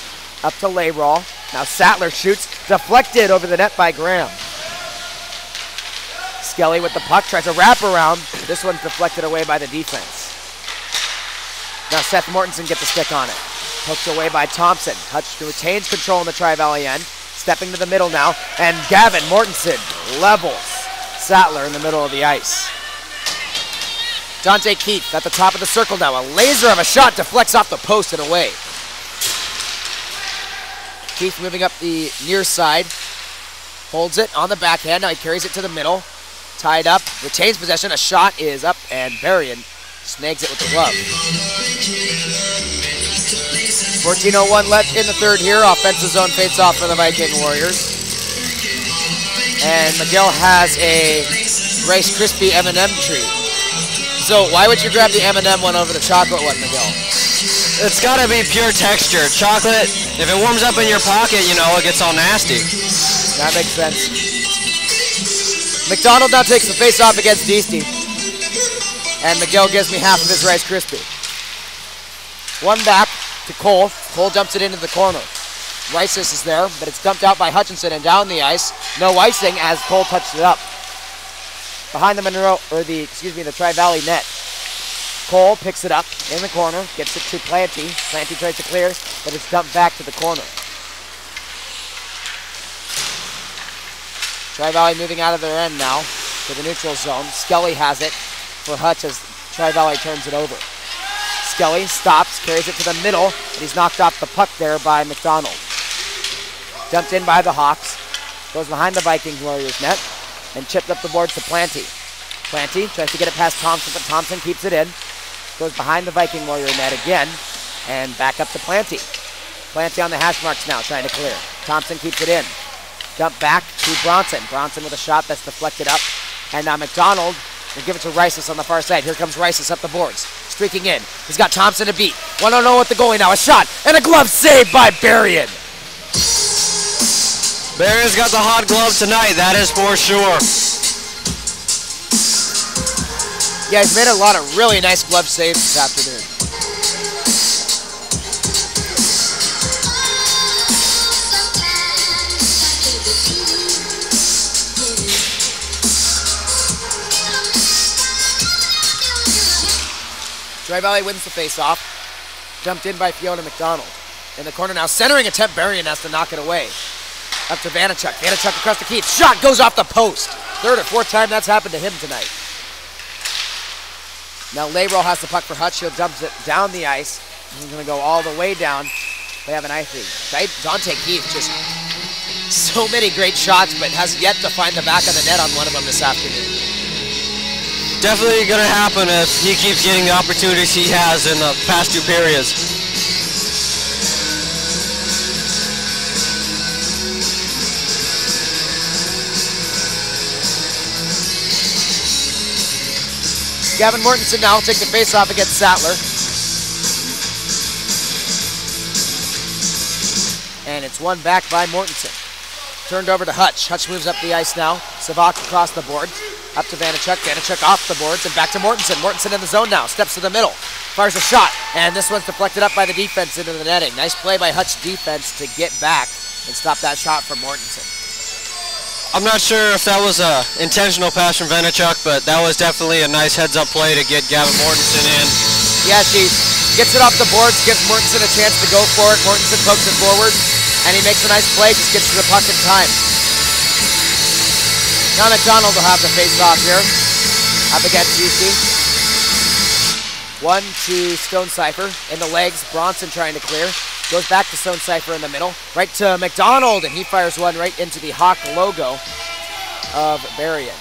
Up to Layroll. Now Sattler shoots. Deflected over the net by Graham. Skelly with the puck, tries a wraparound. This one's deflected away by the defense. Now Seth Mortensen gets a stick on it. Poked away by Thompson. Hutch retains control in the Trivalley end. Stepping to the middle now, and Gavin Mortensen levels Sattler in the middle of the ice. Dante Keith at the top of the circle now. A laser of a shot deflects off the post and away. Keith moving up the near side. Holds it on the backhand. Now he carries it to the middle. Tied up, retains possession. A shot is up, and Berrien snags it with the glove. 14:01 left in the third here. Offensive zone face-off for the Viking Warriors. And Miguel has a Rice Krispie M&M treat. So why would you grab the M&M one over the chocolate one, Miguel? It's got to be pure texture. Chocolate, if it warms up in your pocket, you know, it gets all nasty. That makes sense. McDonald now takes the face-off against Deasty. And Miguel gives me half of his Rice Krispie. One back to Cole. Cole dumps it into the corner. Rices is there, but it's dumped out by Hutchison and down the ice. No icing as Cole touched it up. Behind the the Trivalley net. Cole picks it up in the corner, gets it to Planty. Planty tries to clear, but it's dumped back to the corner. Trivalley moving out of their end now to the neutral zone. Skelly has it for Hutch as Trivalley turns it over. Skelly stops, carries it to the middle, and he's knocked off the puck there by McDonald. Dumped in by the Hawks. Goes behind the Viking Warriors net and chipped up the boards to Planty. Planty tries to get it past Thompson, but Thompson keeps it in. Goes behind the Viking Warrior net again and back up to Planty. Planty on the hash marks now, trying to clear. Thompson keeps it in. Dump back to Bronson. Bronson with a shot that's deflected up. And now McDonald will give it to Rices on the far side. Here comes Rices up the boards. Streaking in. He's got Thompson to beat. 1-0 with the goalie now. A shot and a glove save by Berrien. Berrien's got the hot glove tonight, that is for sure. Yeah, he's made a lot of really nice glove saves this afternoon. Trivalley wins the face-off. Jumped in by Fiona McDonald. In the corner now, centering attempt. Berrien has to knock it away. Up to Vanachuk. Vanachuk across the Keith. Shot goes off the post. Third or fourth time that's happened to him tonight. Now Layroll has the puck for Hutch. He'll dump it down the ice. He's going to go all the way down. They have an icy. Dante Keith just so many great shots, but has yet to find the back of the net on one of them this afternoon. Definitely going to happen if he keeps getting the opportunities he has in the past two periods. Gavin Mortensen now will take the face-off against Sattler. And it's won back by Mortensen. Turned over to Hutch. Hutch moves up the ice now. Savak across the board. Up to Vanachuk. Vanachuk off the boards and back to Mortensen. Mortensen in the zone now. Steps to the middle. Fires a shot. And this one's deflected up by the defense into the netting. Nice play by Hutch defense to get back and stop that shot from Mortensen. I'm not sure if that was an intentional pass from Vanachuk, but that was definitely a nice heads-up play to get Gavin Mortensen in. Yeah, she gets it off the boards, gives Mortensen a chance to go for it. Mortensen pokes it forward, and he makes a nice play, just gets to the puck in time. Now McDonald will have the face-off here, up against UC. One to Stone Cypher in the legs. Bronson trying to clear. Goes back to Stone Cypher in the middle. Right to McDonald, and he fires one right into the Hawk logo of Berrien.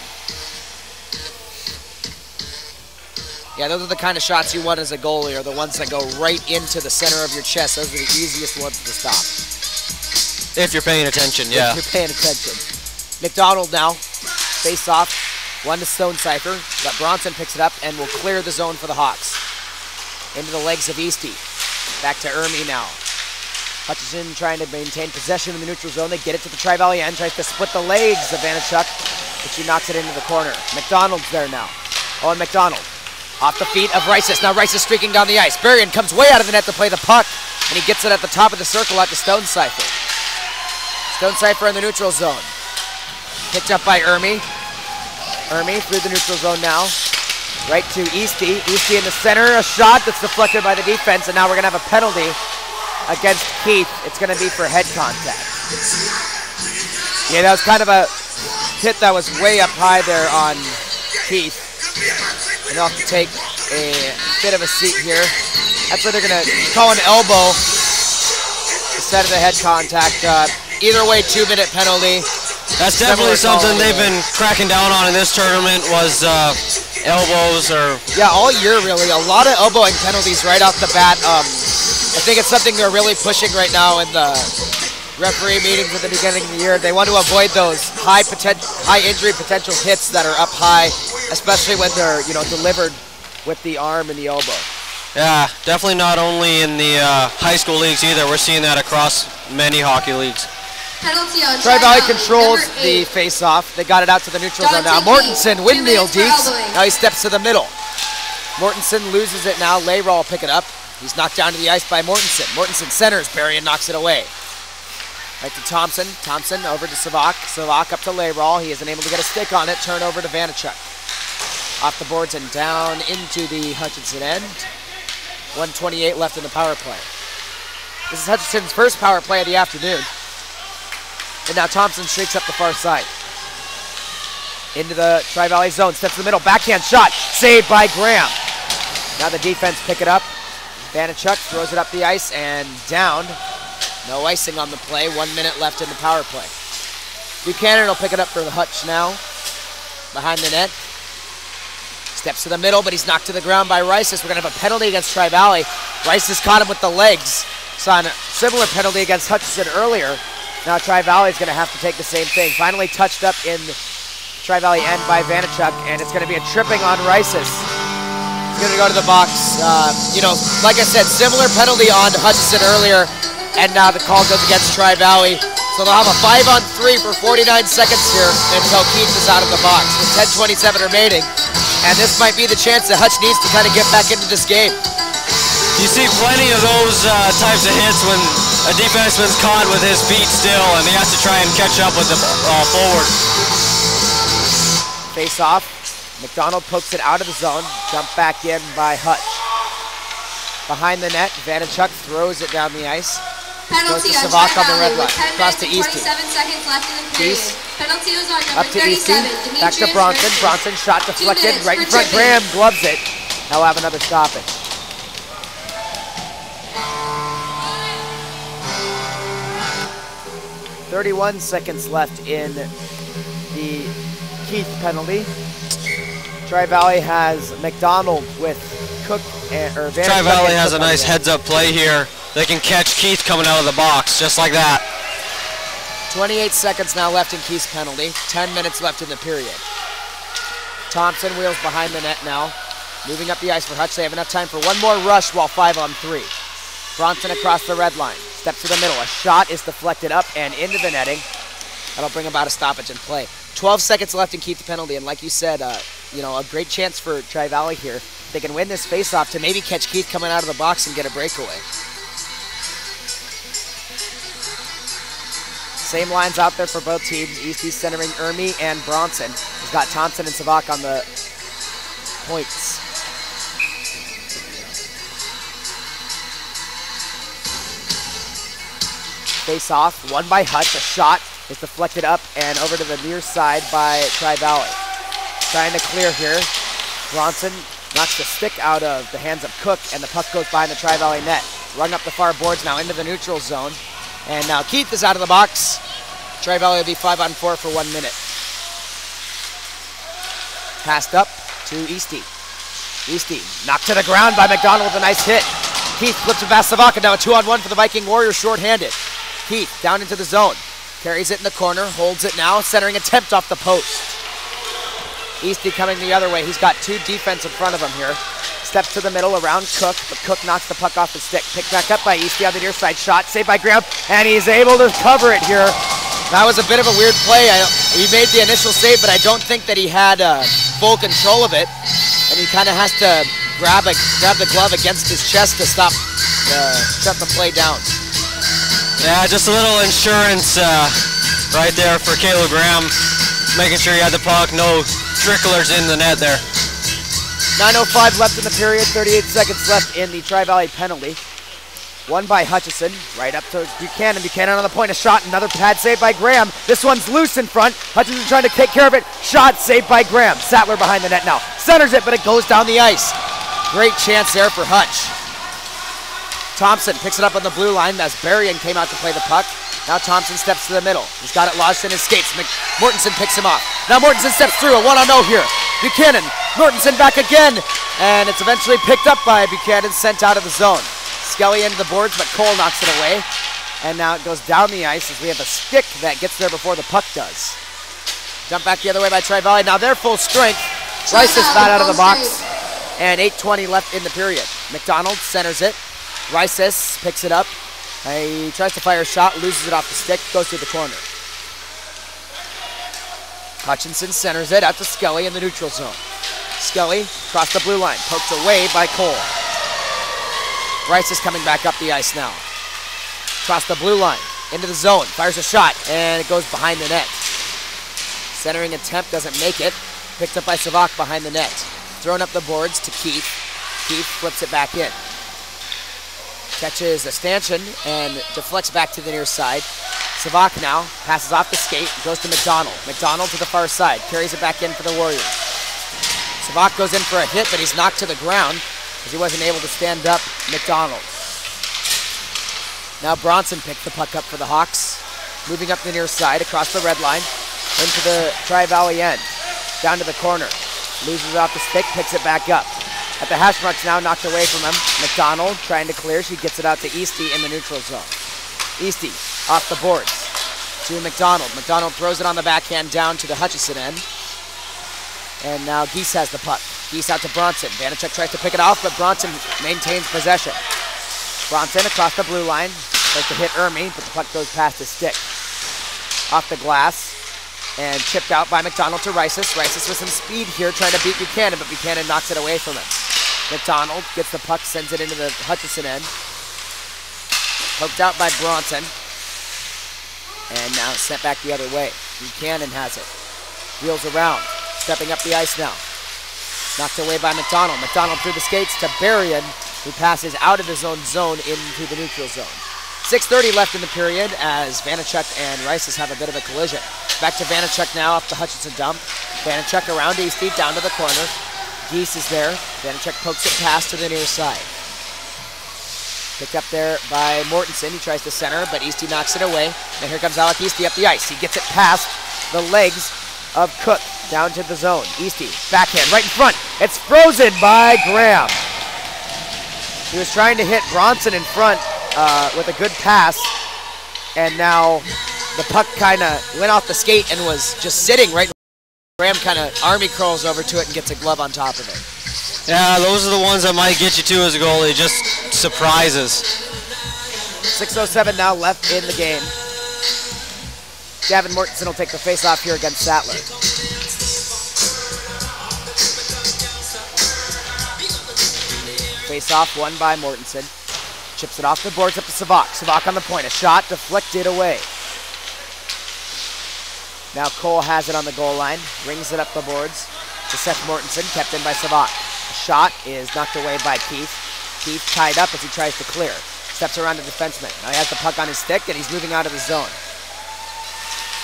Yeah, those are the kind of shots you want as a goalie, are the ones that go right into the center of your chest. Those are the easiest ones to stop. If you're paying attention, yeah. If you're paying attention. McDonald now, face off. One to Stone Cypher. But Bronson picks it up and will clear the zone for the Hawks. Into the legs of Eastie. Back to Ermi now. Hutchison trying to maintain possession in the neutral zone. They get it to the Trivalley end. Tries to split the legs of Vanachuk, but she knocks it into the corner. McDonald's there now. Owen McDonald. Off the feet of Rices. Now Rices streaking down the ice. Berrien comes way out of the net to play the puck, and he gets it at the top of the circle out to Stone Cypher. Stone Cypher in the neutral zone. Picked up by Ermi. Ermi through the neutral zone now. Right to Eastie. Eastie in the center. A shot that's deflected by the defense, and now we're going to have a penalty against Keith. It's going to be for head contact. Yeah, that was kind of a hit that was way up high there on Keith. And they'll have to take a bit of a seat here. That's where they're going to call an elbow instead of the head contact. Either way, 2-minute penalty. That's definitely something they've been cracking down on in this tournament was elbows or... Yeah, all year really. A lot of elbowing penalties right off the bat. I think it's something they're really pushing right now in the referee meetings at the beginning of the year. They want to avoid those high injury potential hits that are up high, especially when they're delivered with the arm and the elbow. Yeah, definitely not only in the high school leagues either. We're seeing that across many hockey leagues. Trivalley controls the face-off. They got it out to the neutral zone now. Mortensen, windmill deeks. Now he steps to the middle. Mortensen loses it now. Layraw will pick it up. He's knocked down to the ice by Mortensen. Mortensen centers. Berrien knocks it away. Right to Thompson. Thompson over to Savak. Savak up to Layraw. He isn't able to get a stick on it. Turn over to Vanachuk. Off the boards and down into the Hutchison end. 1:28 left in the power play. This is Hutchison's first power play of the afternoon. And now Thompson streaks up the far side. Into the Trivalley zone. Steps to the middle. Backhand shot. Saved by Graham. Now the defense pick it up. Vanachuk throws it up the ice and down. No icing on the play. 1 minute left in the power play. Buchanan will pick it up for the Hutch now. Behind the net. Steps to the middle, but he's knocked to the ground by Rices. We're going to have a penalty against Trivalley. Rices caught him with the legs. Saw a similar penalty against Hutchison earlier. Now Trivalley is going to have to take the same thing. Finally touched up in Trivalley end by Vanachuk, and it's going to be a tripping on Rices. He's going to go to the box. Like I said, similar penalty on Hutchison earlier, and now the call goes against Trivalley. So they'll have a 5-on-3 for 49 seconds here until Keith is out of the box with 10:27 remaining. And this might be the chance that Hutch needs to kind of get back into this game. You see plenty of those types of hits when a defenseman's caught with his feet still and he has to try and catch up with the forward. Face off. McDonald pokes it out of the zone. Jump back in by Hutch. Behind the net, Vanachuk throws it down the ice. Goes to Savak on the red line. Across to Eastie. 27 seconds left in the period. East. Penalty was on number Up to Eastie. 37. Back to Bronson. Bronson shot deflected right in front. Graham gloves it. He'll have another stoppage. .31 seconds left in the Keith penalty. Trivalley has McDonald with Cook or Vanachuk. Trivalley has a nice heads-up play here. They can catch Keith coming out of the box, just like that. 28 seconds now left in Keith's penalty. 10 minutes left in the period. Thompson wheels behind the net now. Moving up the ice for Hutch. They have enough time for one more rush while 5-on-3. Bronson across the red line. Step to the middle. A shot is deflected up and into the netting. That'll bring about a stoppage in play. 12 seconds left in Keith's penalty. And like you said, a great chance for Trivalley here. They can win this face-off to maybe catch Keith coming out of the box and get a breakaway. Same lines out there for both teams. Eastie centering Ermi and Bronson. He's got Thompson and Savak on the points. Face off, won by Hutch. A shot is deflected up and over to the near side by Trivalley. Trying to clear here. Bronson Knocks the stick out of the hands of Cook, and the puck goes behind the Trivalley net. Run up the far boards now into the neutral zone. And now Keith is out of the box. Trivalley will be 5-on-4 for 1 minute. Passed up to Eastie. Eastie knocked to the ground by McDonald with a nice hit. Keith flips it past Savaka. Now a 2-on-1 for the Viking Warriors short-handed. Keith down into the zone. Carries it in the corner, holds it now. Centering attempt off the post. Eastie coming the other way. He's got 2 defense in front of him here. Steps to the middle around Cook, but Cook knocks the puck off the stick. Picked back up by Eastie on the near side. Shot saved by Graham, and he's able to cover it here. That was a bit of a weird play. He made the initial save, but I don't think that he had full control of it. And he kind of has to grab the glove against his chest to shut the play down. Yeah, just a little insurance right there for Kaleo Graham, making sure he had the puck, no tricklers in the net there. 9:05 left in the period, 38 seconds left in the Trivalley penalty. Won by Hutchison, right up to Buchanan. Buchanan on the point, a shot, another pad saved by Graham. This one's loose in front. Hutchison trying to take care of it. Shot saved by Graham. Sattler behind the net now. Centers it, but it goes down the ice. Great chance there for Hutch. Thompson picks it up on the blue line as Berrien came out to play the puck. Now Thompson steps to the middle. He's got it lodged in his skates. Mortensen picks him off. Now Mortensen steps through, a 1-on-0 here. Buchanan, Mortensen back again, and it's eventually picked up by Buchanan, sent out of the zone. Skelly into the boards, but Cole knocks it away. And now it goes down the ice as we have a stick that gets there before the puck does. Jump back the other way by Trivalley. Now they're full strength. Rice is bat out of the box. And 8:20 left in the period. McDonald centers it. Rice picks it up. He tries to fire a shot, loses it off the stick, goes to the corner. Hutchinson centers it out to Skelly in the neutral zone. Skelly across the blue line, poked away by Cole. Rice is coming back up the ice now. Across the blue line, into the zone, fires a shot, and it goes behind the net. Centering attempt doesn't make it. Picked up by Savak behind the net. Thrown up the boards to Keith. Keith flips it back in. Catches a stanchion and deflects back to the near side. Savak now passes off the skate, goes to McDonald. McDonald to the far side, carries it back in for the Warriors. Savak goes in for a hit, but he's knocked to the ground because he wasn't able to stand up McDonald. Now Bronson picked the puck up for the Hawks. Moving up the near side, across the red line, into the Trivalley end. Down to the corner. Loses it off the stick, picks it back up. At the hash marks now, knocked away from him. McDonald trying to clear. She gets it out to Eastie in the neutral zone. Eastie off the boards to McDonald. McDonald throws it on the backhand down to the Hutchison end. And now Geese has the puck. Geese out to Bronson. Vanacek tries to pick it off, but Bronson maintains possession. Bronson across the blue line. Tries to hit Ermy, but the puck goes past his stick. Off the glass. And chipped out by McDonald to Rices. Rices with some speed here, trying to beat Buchanan, but Buchanan knocks it away from him. McDonald gets the puck, sends it into the Hutchison end. Poked out by Bronson. And now sent back the other way. Buchanan has it. Wheels around. Stepping up the ice now. Knocked away by McDonald. McDonald through the skates to Berrien, who passes out of his own zone into the neutral zone. 6:30 left in the period as Vanacek and Rices have a bit of a collision. Back to Vanacek now off the Hutchison dump. Vanacek around Eastie, down to the corner. Geese is there. Vanacek pokes it past to the near side. Picked up there by Mortensen. He tries to center, but Eastie knocks it away. And here comes Alec Eastie up the ice. He gets it past the legs of Cook down to the zone. Eastie, backhand, right in front. It's frozen by Graham. He was trying to hit Bronson in front with a good pass, and now the puck kind of went off the skate and was just sitting right. Graham kind of army crawls over to it and gets a glove on top of it. Yeah, those are the ones that might get you too as a goalie, just surprises. 6:07 now left in the game. Gavin Mortensen will take the face-off here against Sattler. Face-off won by Mortensen. Chips it off the boards up to Savak. Savak on the point. A shot deflected away. Now Cole has it on the goal line. Rings it up the boards to Seth Mortensen. Kept in by Savak. A shot is knocked away by Keith. Keith tied up as he tries to clear. Steps around the defenseman. Now he has the puck on his stick and he's moving out of the zone.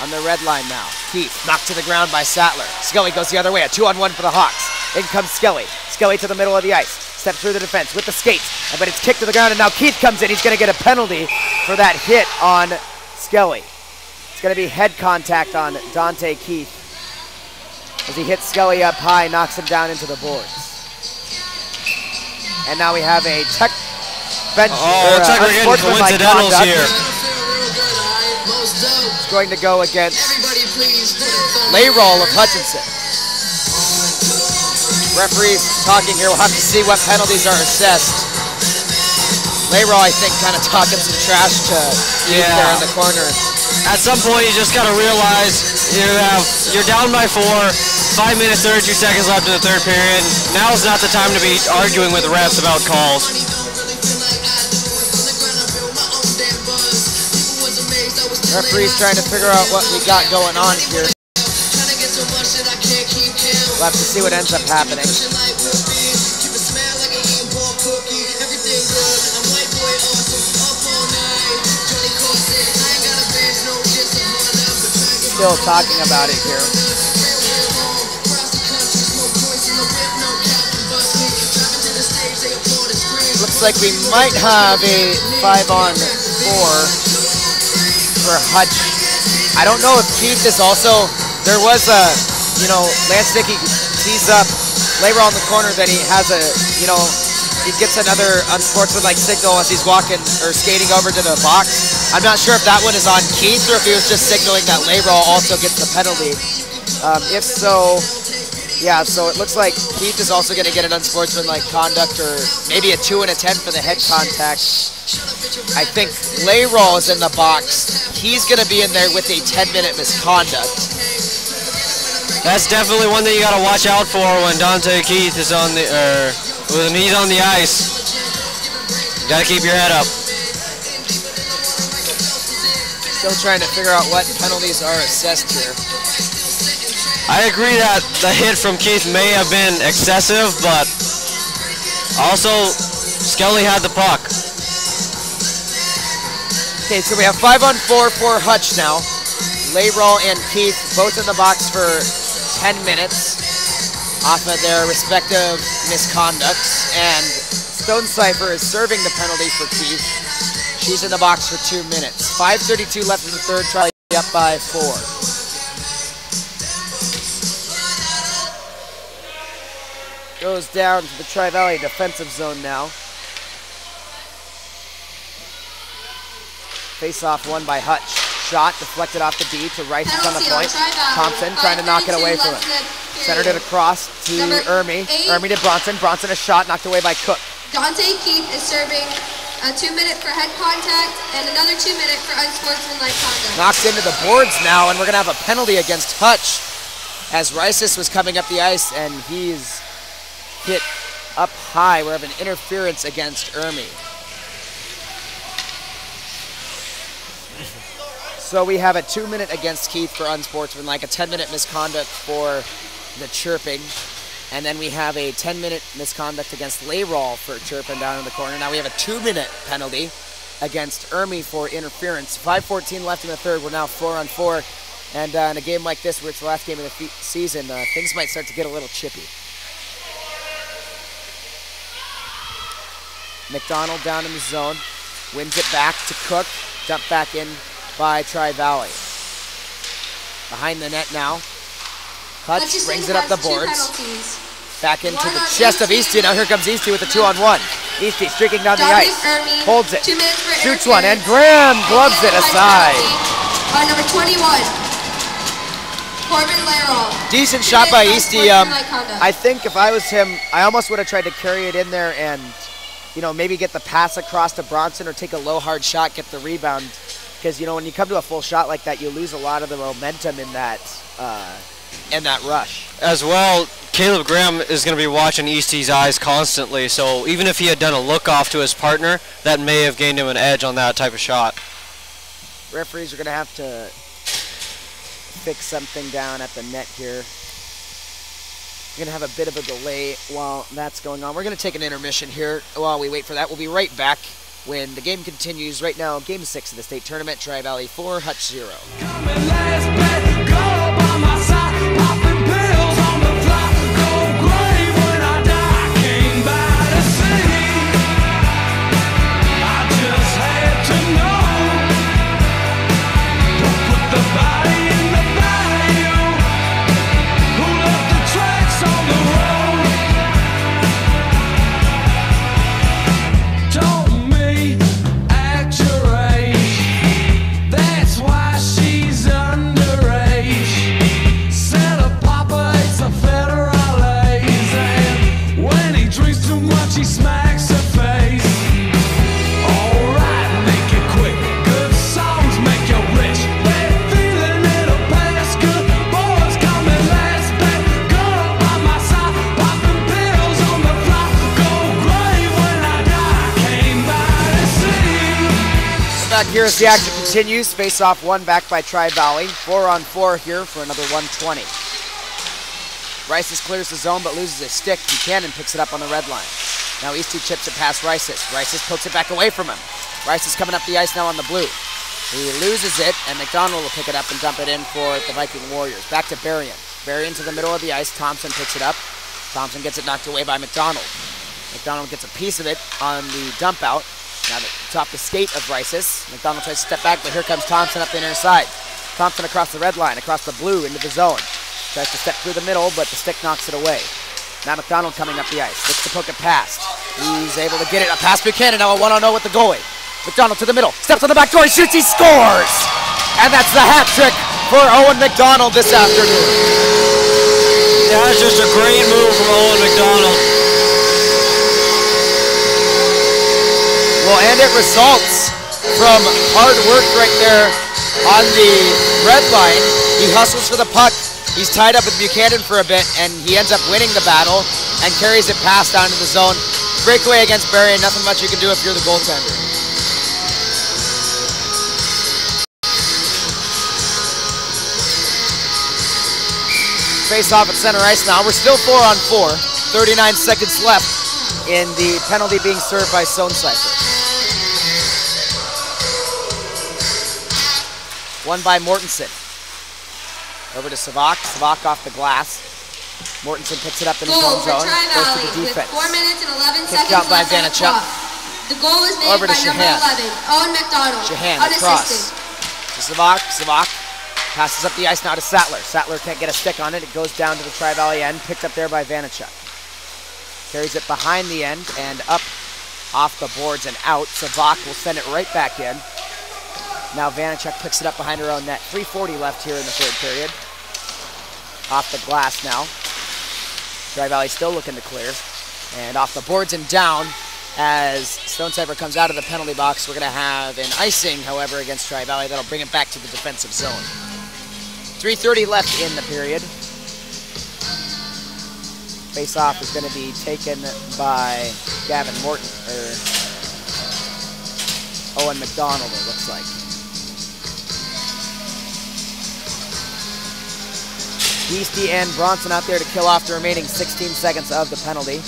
On the red line now. Keith knocked to the ground by Sattler. Skelly goes the other way. A 2-on-1 for the Hawks. In comes Skelly. Skelly to the middle of the ice. Step through the defense with the skates. But it's kicked to the ground, and now Keith comes in. He's going to get a penalty for that hit on Skelly. It's going to be head contact on Dante Keith as he hits Skelly up high, knocks him down into the boards. And now we have a tech bench. Looks like we're getting coincidentals here. It's going to go against Layton of Hutchison. Referees talking here. We'll have to see what penalties are assessed. Layton, I think, kind of talking some trash to Keith there in the corner. At some point, you just got to realize you're down by 4, 5 minutes, 32 seconds left in the third period. Now's not the time to be arguing with refs about calls. Referees trying to figure out what we got going on here. We'll have to see what ends up happening. Still talking about it here. Looks like we might have a 5-on-4 for Hutch. I don't know if Keith is also, there was a, Lance Dickey tees up Layton on the corner, then he has a, he gets another unsportsmanlike signal as he's walking or skating over to the box. I'm not sure if that one is on Keith or if he was just signaling that Layton also gets the penalty. If so, yeah, so it looks like Keith is also going to get an unsportsmanlike conduct or maybe a 2 and a 10 for the head contact. I think Layton is in the box. He's going to be in there with a 10-minute misconduct. That's definitely one that you got to watch out for when Dante Keith is on the, when he's on the ice. You got to keep your head up. Still trying to figure out what penalties are assessed here. I agree that the hit from Keith may have been excessive, but also Skelly had the puck. Okay, so we have 5-on-4 for Hutch now. Layton and Keith both in the box for 10 minutes off of their respective misconducts, and Stone Cipher is serving the penalty for Keith. She's in the box for 2 minutes. 5:32 left in the third, try up by 4. Goes down to the Trivalley defensive zone now. Face-off won by Hutch. Shot deflected off the D to Rice on the point. Thompson trying to knock it away from him. Centered it across to Ermy. Ermy to Bronson. Bronson a shot knocked away by Cook. Dante Keith is serving a 2-minute for head contact and another 2-minute for unsportsmanlike conduct. Knocked into the boards now, and we're going to have a penalty against Hutch as Rice was coming up the ice, and he's hit up high. We have an interference against Ermy. So we have a 2-minute against Keith for unsportsmanlike, a 10-minute misconduct for the chirping, and then we have a 10-minute misconduct against Layton for chirping down in the corner. Now we have a 2-minute penalty against Ermy for interference. 5:14 left in the third. We're now 4-on-4, and in a game like this, where it's the last game of the season, things might start to get a little chippy. McDonald down in the zone, wins it back to Cook, dumped back in by Trivalley. Behind the net now. Hutch brings it up the boards. Back into the chest of Eastie. Now here comes Eastie with a 2-on-1. Eastie streaking down the ice. Holds it. Shoots one, and Graham gloves it aside. Number 21. Corbin Layton. Decent shot by Eastie. I think if I was him, I almost would have tried to carry it in there and, maybe get the pass across to Bronson or take a low hard shot, get the rebound. Because, when you come to a full shot like that, you lose a lot of the momentum in that rush. As well, Caleb Graham is going to be watching Eastie's eyes constantly, so even if he had done a look-off to his partner, that may have gained him an edge on that type of shot. Referees are going to have to fix something down at the net here. We're going to have a bit of a delay while that's going on. We're going to take an intermission here while we wait for that. We'll be right back when the game continues. Right now, Game 6 of the state tournament, Trivalley 4, Hutch 0. here as the action continues. Face-off one back by Trivalley. 4-on-4 here for another 120. Rices clears the zone but loses his stick. Buchanan picks it up on the red line. Now Eastie chips it past Rices. Rices pokes it back away from him. Rices coming up the ice now on the blue. He loses it, and McDonald will pick it up and dump it in for the Viking Warriors. Back to Berrien. Berrien to the middle of the ice. Thompson picks it up. Thompson gets it knocked away by McDonald. McDonald gets a piece of it on the dump out. Now it's off the skate of Rices. McDonald tries to step back, but here comes Thompson up the near side. Thompson across the red line, across the blue, into the zone. Tries to step through the middle, but the stick knocks it away. Now McDonald coming up the ice. Looks to poke it past. He's able to get it past Buchanan. Now a 1-on-0 with the goalie. McDonald to the middle. Steps on the back door. He shoots. He scores! And that's the hat trick for Owen McDonald this afternoon. Yeah, that's just a great move from Owen McDonald. Well, and it results from hard work right there on the red line. He hustles for the puck. He's tied up with Buchanan for a bit, and he ends up winning the battle and carries it past down to the zone. Breakaway against Berrien. Nothing much you can do if you're the goaltender. Face off at center ice now. We're still 4-on-4. 39 seconds left in the penalty being served by Sonecipher. Won by Mortensen. Over to Savak. Savak off the glass. Mortensen picks it up in his own zone. Goes to the defense. 4 minutes and 11 Kicked seconds out by left on the Vanachuk. clock. The goal is made Over to by number Shahan. 11, Owen McDonald. Shahan unassisted. across to Savak. Savak passes up the ice now to Sattler. Sattler can't get a stick on it. It goes down to the Trivalley end. Picked up there by Vanachuk. Carries it behind the end and up off the boards and out. Savak will send it right back in. Now Vanachuk picks it up behind her own net. 3:40 left here in the third period. Off the glass now. Trivalley still looking to clear. And off the boards and down as Sonecipher comes out of the penalty box. We're going to have an icing, however, against Trivalley. That'll bring it back to the defensive zone. 3:30 left in the period. Face-off is going to be taken by Gavin Morton, or Owen McDonald, it looks like. Eastie and Bronson out there to kill off the remaining 16 seconds of the penalty.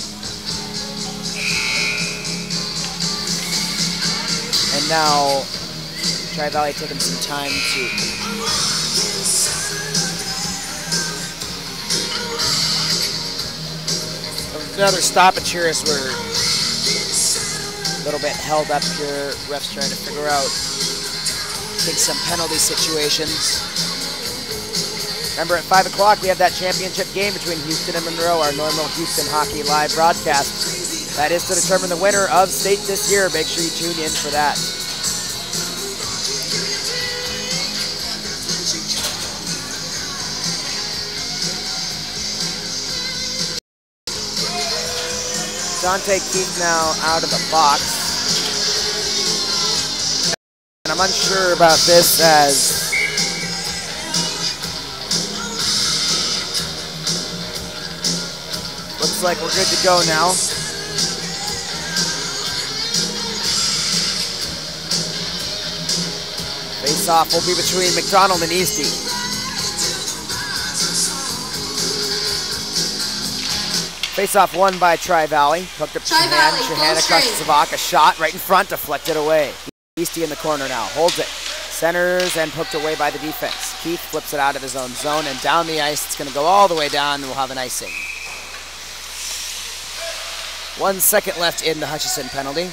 And now Trivalley taking some time to another stoppage here as we're a little bit held up here. Refs trying to figure out, I think, some penalty situations. Remember, at 5 o'clock, we have that championship game between Houston and Monroe, our normal Houston Hockey Live broadcast. That is to determine the winner of state this year. Make sure you tune in for that. Dante Keith now out of the box. And I'm unsure about this as looks like we're good to go now. Face-off will be between McDonald and Eastie. Face-off won by Trivalley. Hooked up to Shahan. Shahan across to Savak. A shot right in front, deflected away. Eastie in the corner now. Holds it. Centers and poked away by the defense. Keith flips it out of his own zone and down the ice. It's going to go all the way down and we'll have an icing. 1 second left in the Hutchison penalty.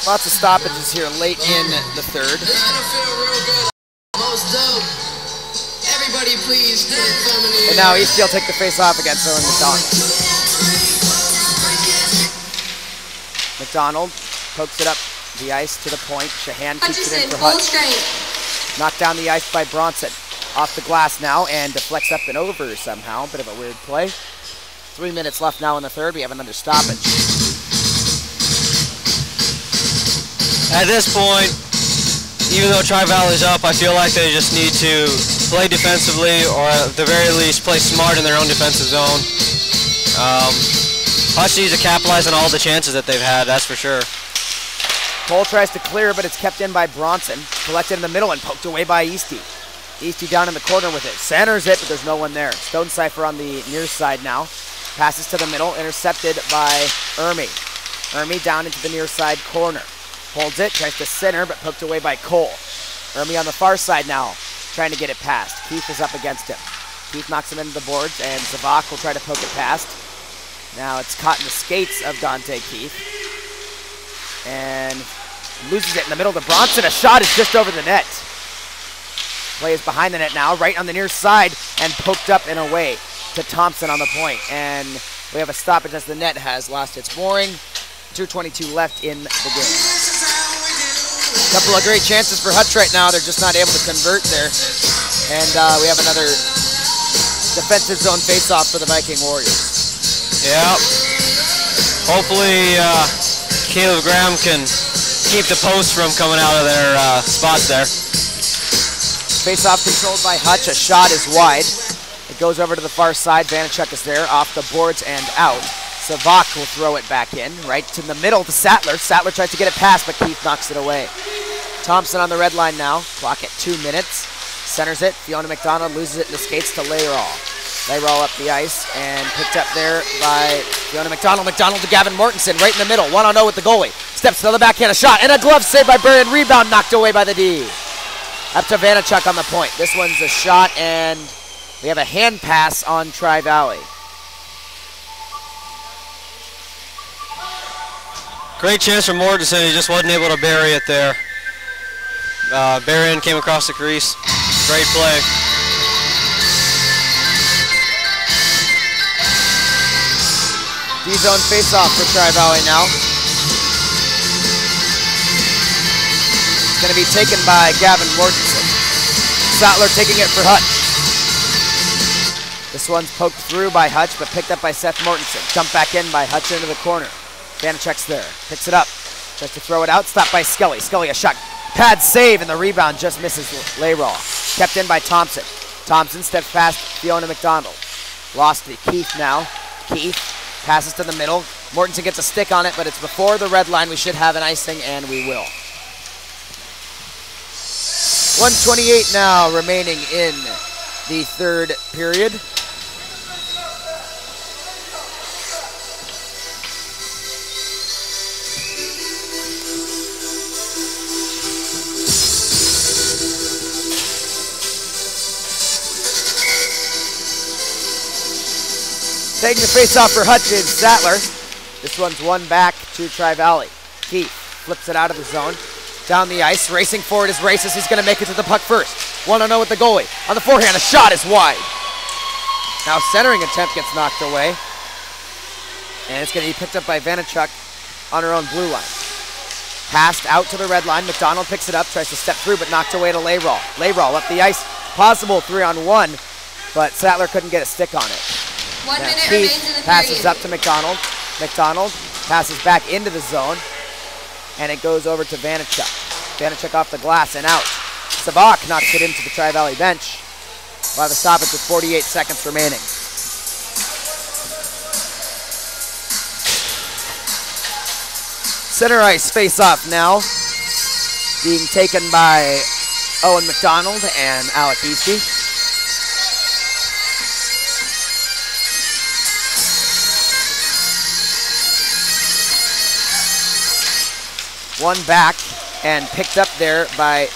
Lots of stoppages here late in the third. I don't feel real good. Most dope. Everybody please get feminine. And now Eastie will take the face off against Owen McDonald. McDonald pokes it up the ice to the point. Shahan keeps it in for Hutch. Knocked down the ice by Bronson. Off the glass now and deflects up and over somehow. Bit of a weird play. 3 minutes left now in the third. We have another stoppage. At this point, even though Trivalley's up, I feel like they just need to play defensively or at the very least play smart in their own defensive zone. Hutch needs to capitalize on all the chances that they've had, that's for sure. Cole tries to clear, but it's kept in by Bronson. Collected in the middle and poked away by Easty. Easty down in the corner with it. Centers it, but there's no one there. Stone Cipher on the near side now. Passes to the middle, intercepted by Ermi. Ermi down into the near side corner. Holds it, tries to center, but poked away by Cole. Ermi on the far side now, trying to get it past. Keith is up against him. Keith knocks him into the boards, and Zavak will try to poke it past. Now it's caught in the skates of Dante Keith. And loses it in the middle to Bronson. A shot is just over the net. Play is behind the net now, right on the near side, and poked up and away to Thompson on the point. And we have a stoppage as the net has lost its mooring. 2:22 left in the game. A couple of great chances for Hutch right now. They're just not able to convert there. And we have another defensive zone face-off for the Viking Warriors. Yeah. Hopefully Caleb Graham can keep the post from coming out of their spots there. Face-off controlled by Hutch. A shot is wide. It goes over to the far side. Vanachuk is there, off the boards and out. Savak will throw it back in, right to the middle to Sattler. Sattler tries to get it past, but Keith knocks it away. Thompson on the red line now. Clock at 2 minutes. Centers it. Fiona McDonald loses it in the skates to Layrall. Layrall up the ice and picked up there by Fiona McDonald. McDonald to Gavin Mortensen, right in the middle. 1-on-0 with the goalie. Steps to the backhand, a shot, and a glove save by Barron. Rebound knocked away by the D. Up to Vanachuk on the point. This one's a shot, and we have a hand pass on Trivalley. Great chance for Mortensen. He just wasn't able to bury it there. Barron came across the crease. Great play. D-zone face-off for Trivalley now. It's going to be taken by Gavin Mortensen. Sattler taking it for Hutch. This one's poked through by Hutch, but picked up by Seth Mortensen. Dumped back in by Hutch into the corner. Vanachuk's there. Picks it up. Tries to throw it out. Stopped by Skelly. Skelly a shot. Pad save, and the rebound just misses Layrall. Kept in by Thompson. Thompson steps past Fiona McDonald. Lost to Keith now. Keith passes to the middle. Mortensen gets a stick on it, but it's before the red line. We should have an icing, and we will. 1:28 now remaining in the third period. Taking the face-off for Hutch is Sattler. This one's one back to Trivalley. Keith flips it out of the zone. Down the ice, racing forward is Racist. He's going to make it to the puck first. 1-0 with the goalie. On the forehand, a shot is wide. Now centering attempt gets knocked away. And it's going to be picked up by Vanachuk on her own blue line. Passed out to the red line. McDonald picks it up, tries to step through, but knocked away to Layrall. Layrall up the ice. Possible 3-on-1, but Sattler couldn't get a stick on it. 1 minute Keith remains in the passes period. up to McDonald. McDonald passes back into the zone, and it goes over to Vanachuk. Vanachuk off the glass and out. Savak knocks it into the Trivalley bench. We'll have a stoppage with 48 seconds remaining. Center ice face-off now, being taken by Owen McDonald and Alec Easty. One back and picked up there by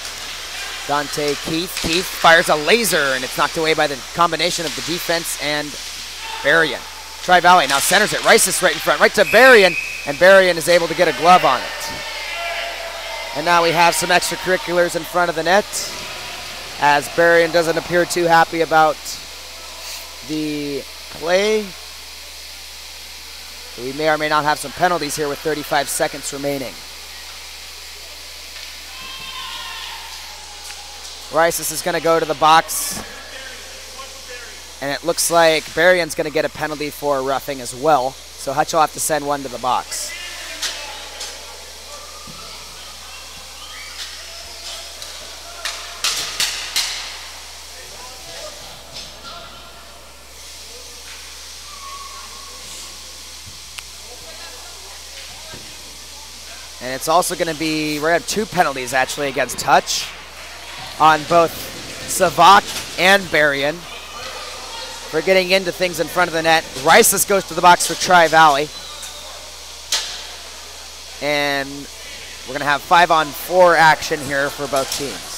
Dante Keith. Keith fires a laser, and it's knocked away by the combination of the defense and Berrien. Trivalley now centers it. Rice is right in front, right to Berrien, and Berrien is able to get a glove on it. And now we have some extracurriculars in front of the net, as Berrien doesn't appear too happy about the play. So we may or may not have some penalties here with 35 seconds remaining. Rice is going to go to the box, and it looks like Berrien's going to get a penalty for roughing as well, so Hutch will have to send one to the box. And it's also going to be, we're going to have 2 penalties actually against Hutch on both Savak and Berrien for getting into things in front of the net. Riceless goes to the box for Trivalley. And we're going to have 5-on-4 action here for both teams.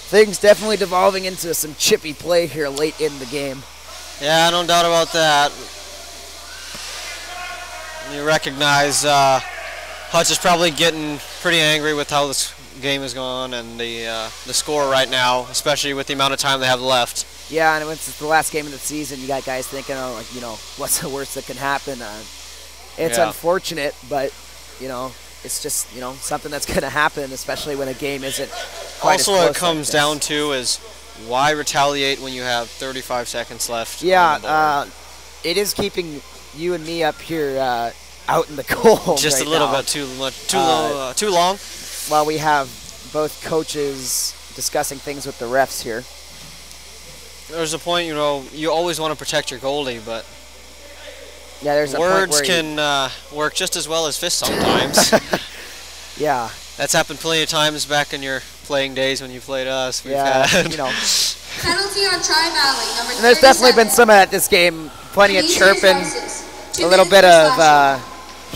Things definitely devolving into some chippy play here late in the game. Yeah, no doubt about that. You recognize Hutch is probably getting pretty angry with how this game is going and the score right now, especially with the amount of time they have left. Yeah, and it's the last game of the season. You got guys thinking, oh, like, you know, what's the worst that can happen? It's unfortunate, but, you know, it's just, you know, something that's going to happen, especially when a game isn't quite as close. Also, what it comes down to is why retaliate when you have 35 seconds left? Yeah, it is keeping you and me up here out in the cold. Just right a little now. bit too long. While we have both coaches discussing things with the refs here. There's a point, you know, you always want to protect your goalie, but yeah, there's words a point where can work just as well as fists sometimes. Yeah. That's happened plenty of times back in your playing days when you played us. We've yeah, had you know. Penalty on Trivalley, number 37. And there's definitely been some of that this game. Plenty of chirping, a little bit of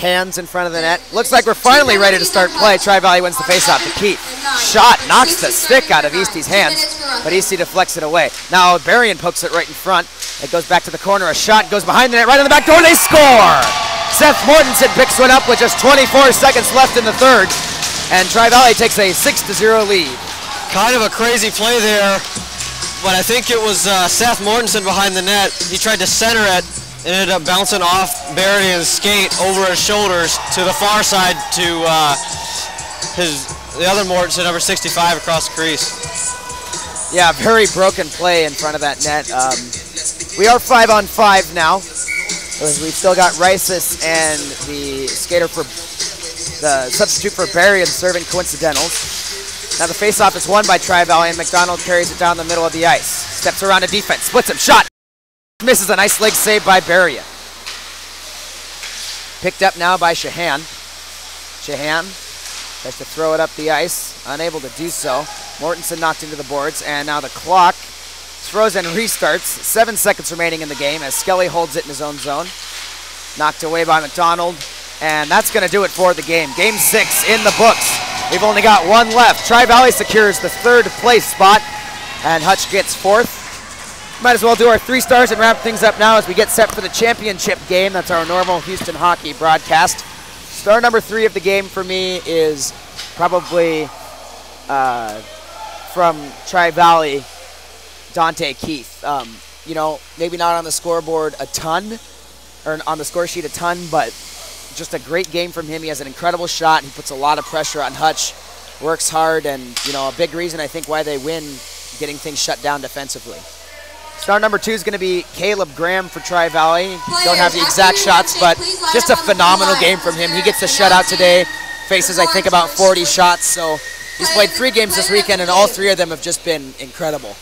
hands in front of the net. Looks like we're finally ready to start play. Trivalley wins the faceoff to Keith. Shot knocks the stick out of Eastie's hands, but Eastie deflects it away. Now Berrien pokes it right in front. It goes back to the corner. A shot goes behind the net, right on the back door. They score! Seth Mortensen picks one up with just 24 seconds left in the third, and Trivalley takes a 6-0 lead. Kind of a crazy play there, but I think it was Seth Mortensen behind the net. He tried to center it. It ended up bouncing off Berrien's skate over his shoulders to the far side to the other Mortensen, number 65, across the crease. Yeah, very broken play in front of that net. We are 5-on-5 now. We've still got Rices and the skater for the substitute for Berrien serving coincidentals. Now the faceoff is won by Trivalley, and McDonald carries it down the middle of the ice. Steps around a defense, splits him, shot. Misses a nice leg save by Berrien. Picked up now by Shahan. Shahan tries to throw it up the ice, unable to do so. Mortensen knocked into the boards, and now the clock is frozen and restarts. 7 seconds remaining in the game as Skelly holds it in his own zone. Knocked away by McDonald, and that's going to do it for the game. Game 6 in the books. We've only got one left. Trivalley secures the 3rd place spot, and Hutch gets 4th. Might as well do our 3 stars and wrap things up now as we get set for the championship game. That's our normal Houston hockey broadcast. Star number 3 of the game for me is probably from Trivalley, Dante Keith. You know, maybe not on the scoreboard a ton, or on the score sheet a ton, but just a great game from him. He has an incredible shot. He puts a lot of pressure on Hutch, works hard, and, you know, a big reason I think why they win, getting things shut down defensively. Star number 2 is going to be Caleb Graham for Trivalley. Don't have the exact shots, but just a phenomenal game from him. He gets the shutout today, faces I think about 40 shots, so he's played 3 games this weekend, and all 3 of them have just been incredible.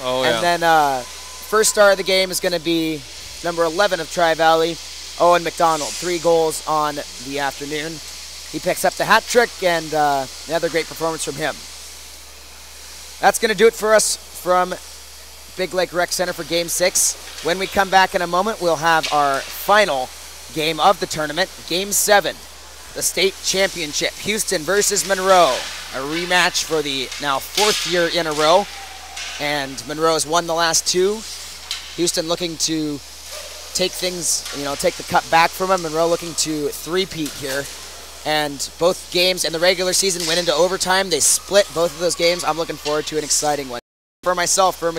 Oh, yeah. And then first star of the game is going to be number 11 of Trivalley, Owen McDonald. 3 goals on the afternoon. He picks up the hat trick, and another great performance from him. That's going to do it for us from Big Lake Rec Center for Game 6. When we come back in a moment, we'll have our final game of the tournament, Game 7, the state championship, Houston versus Monroe, a rematch for the now 4th year in a row, and Monroe has won the last 2. Houston looking to take things, you know, take the cup back from him. Monroe looking to three-peat here, and both games in the regular season went into overtime. They split both of those games. I'm looking forward to an exciting one. For myself, for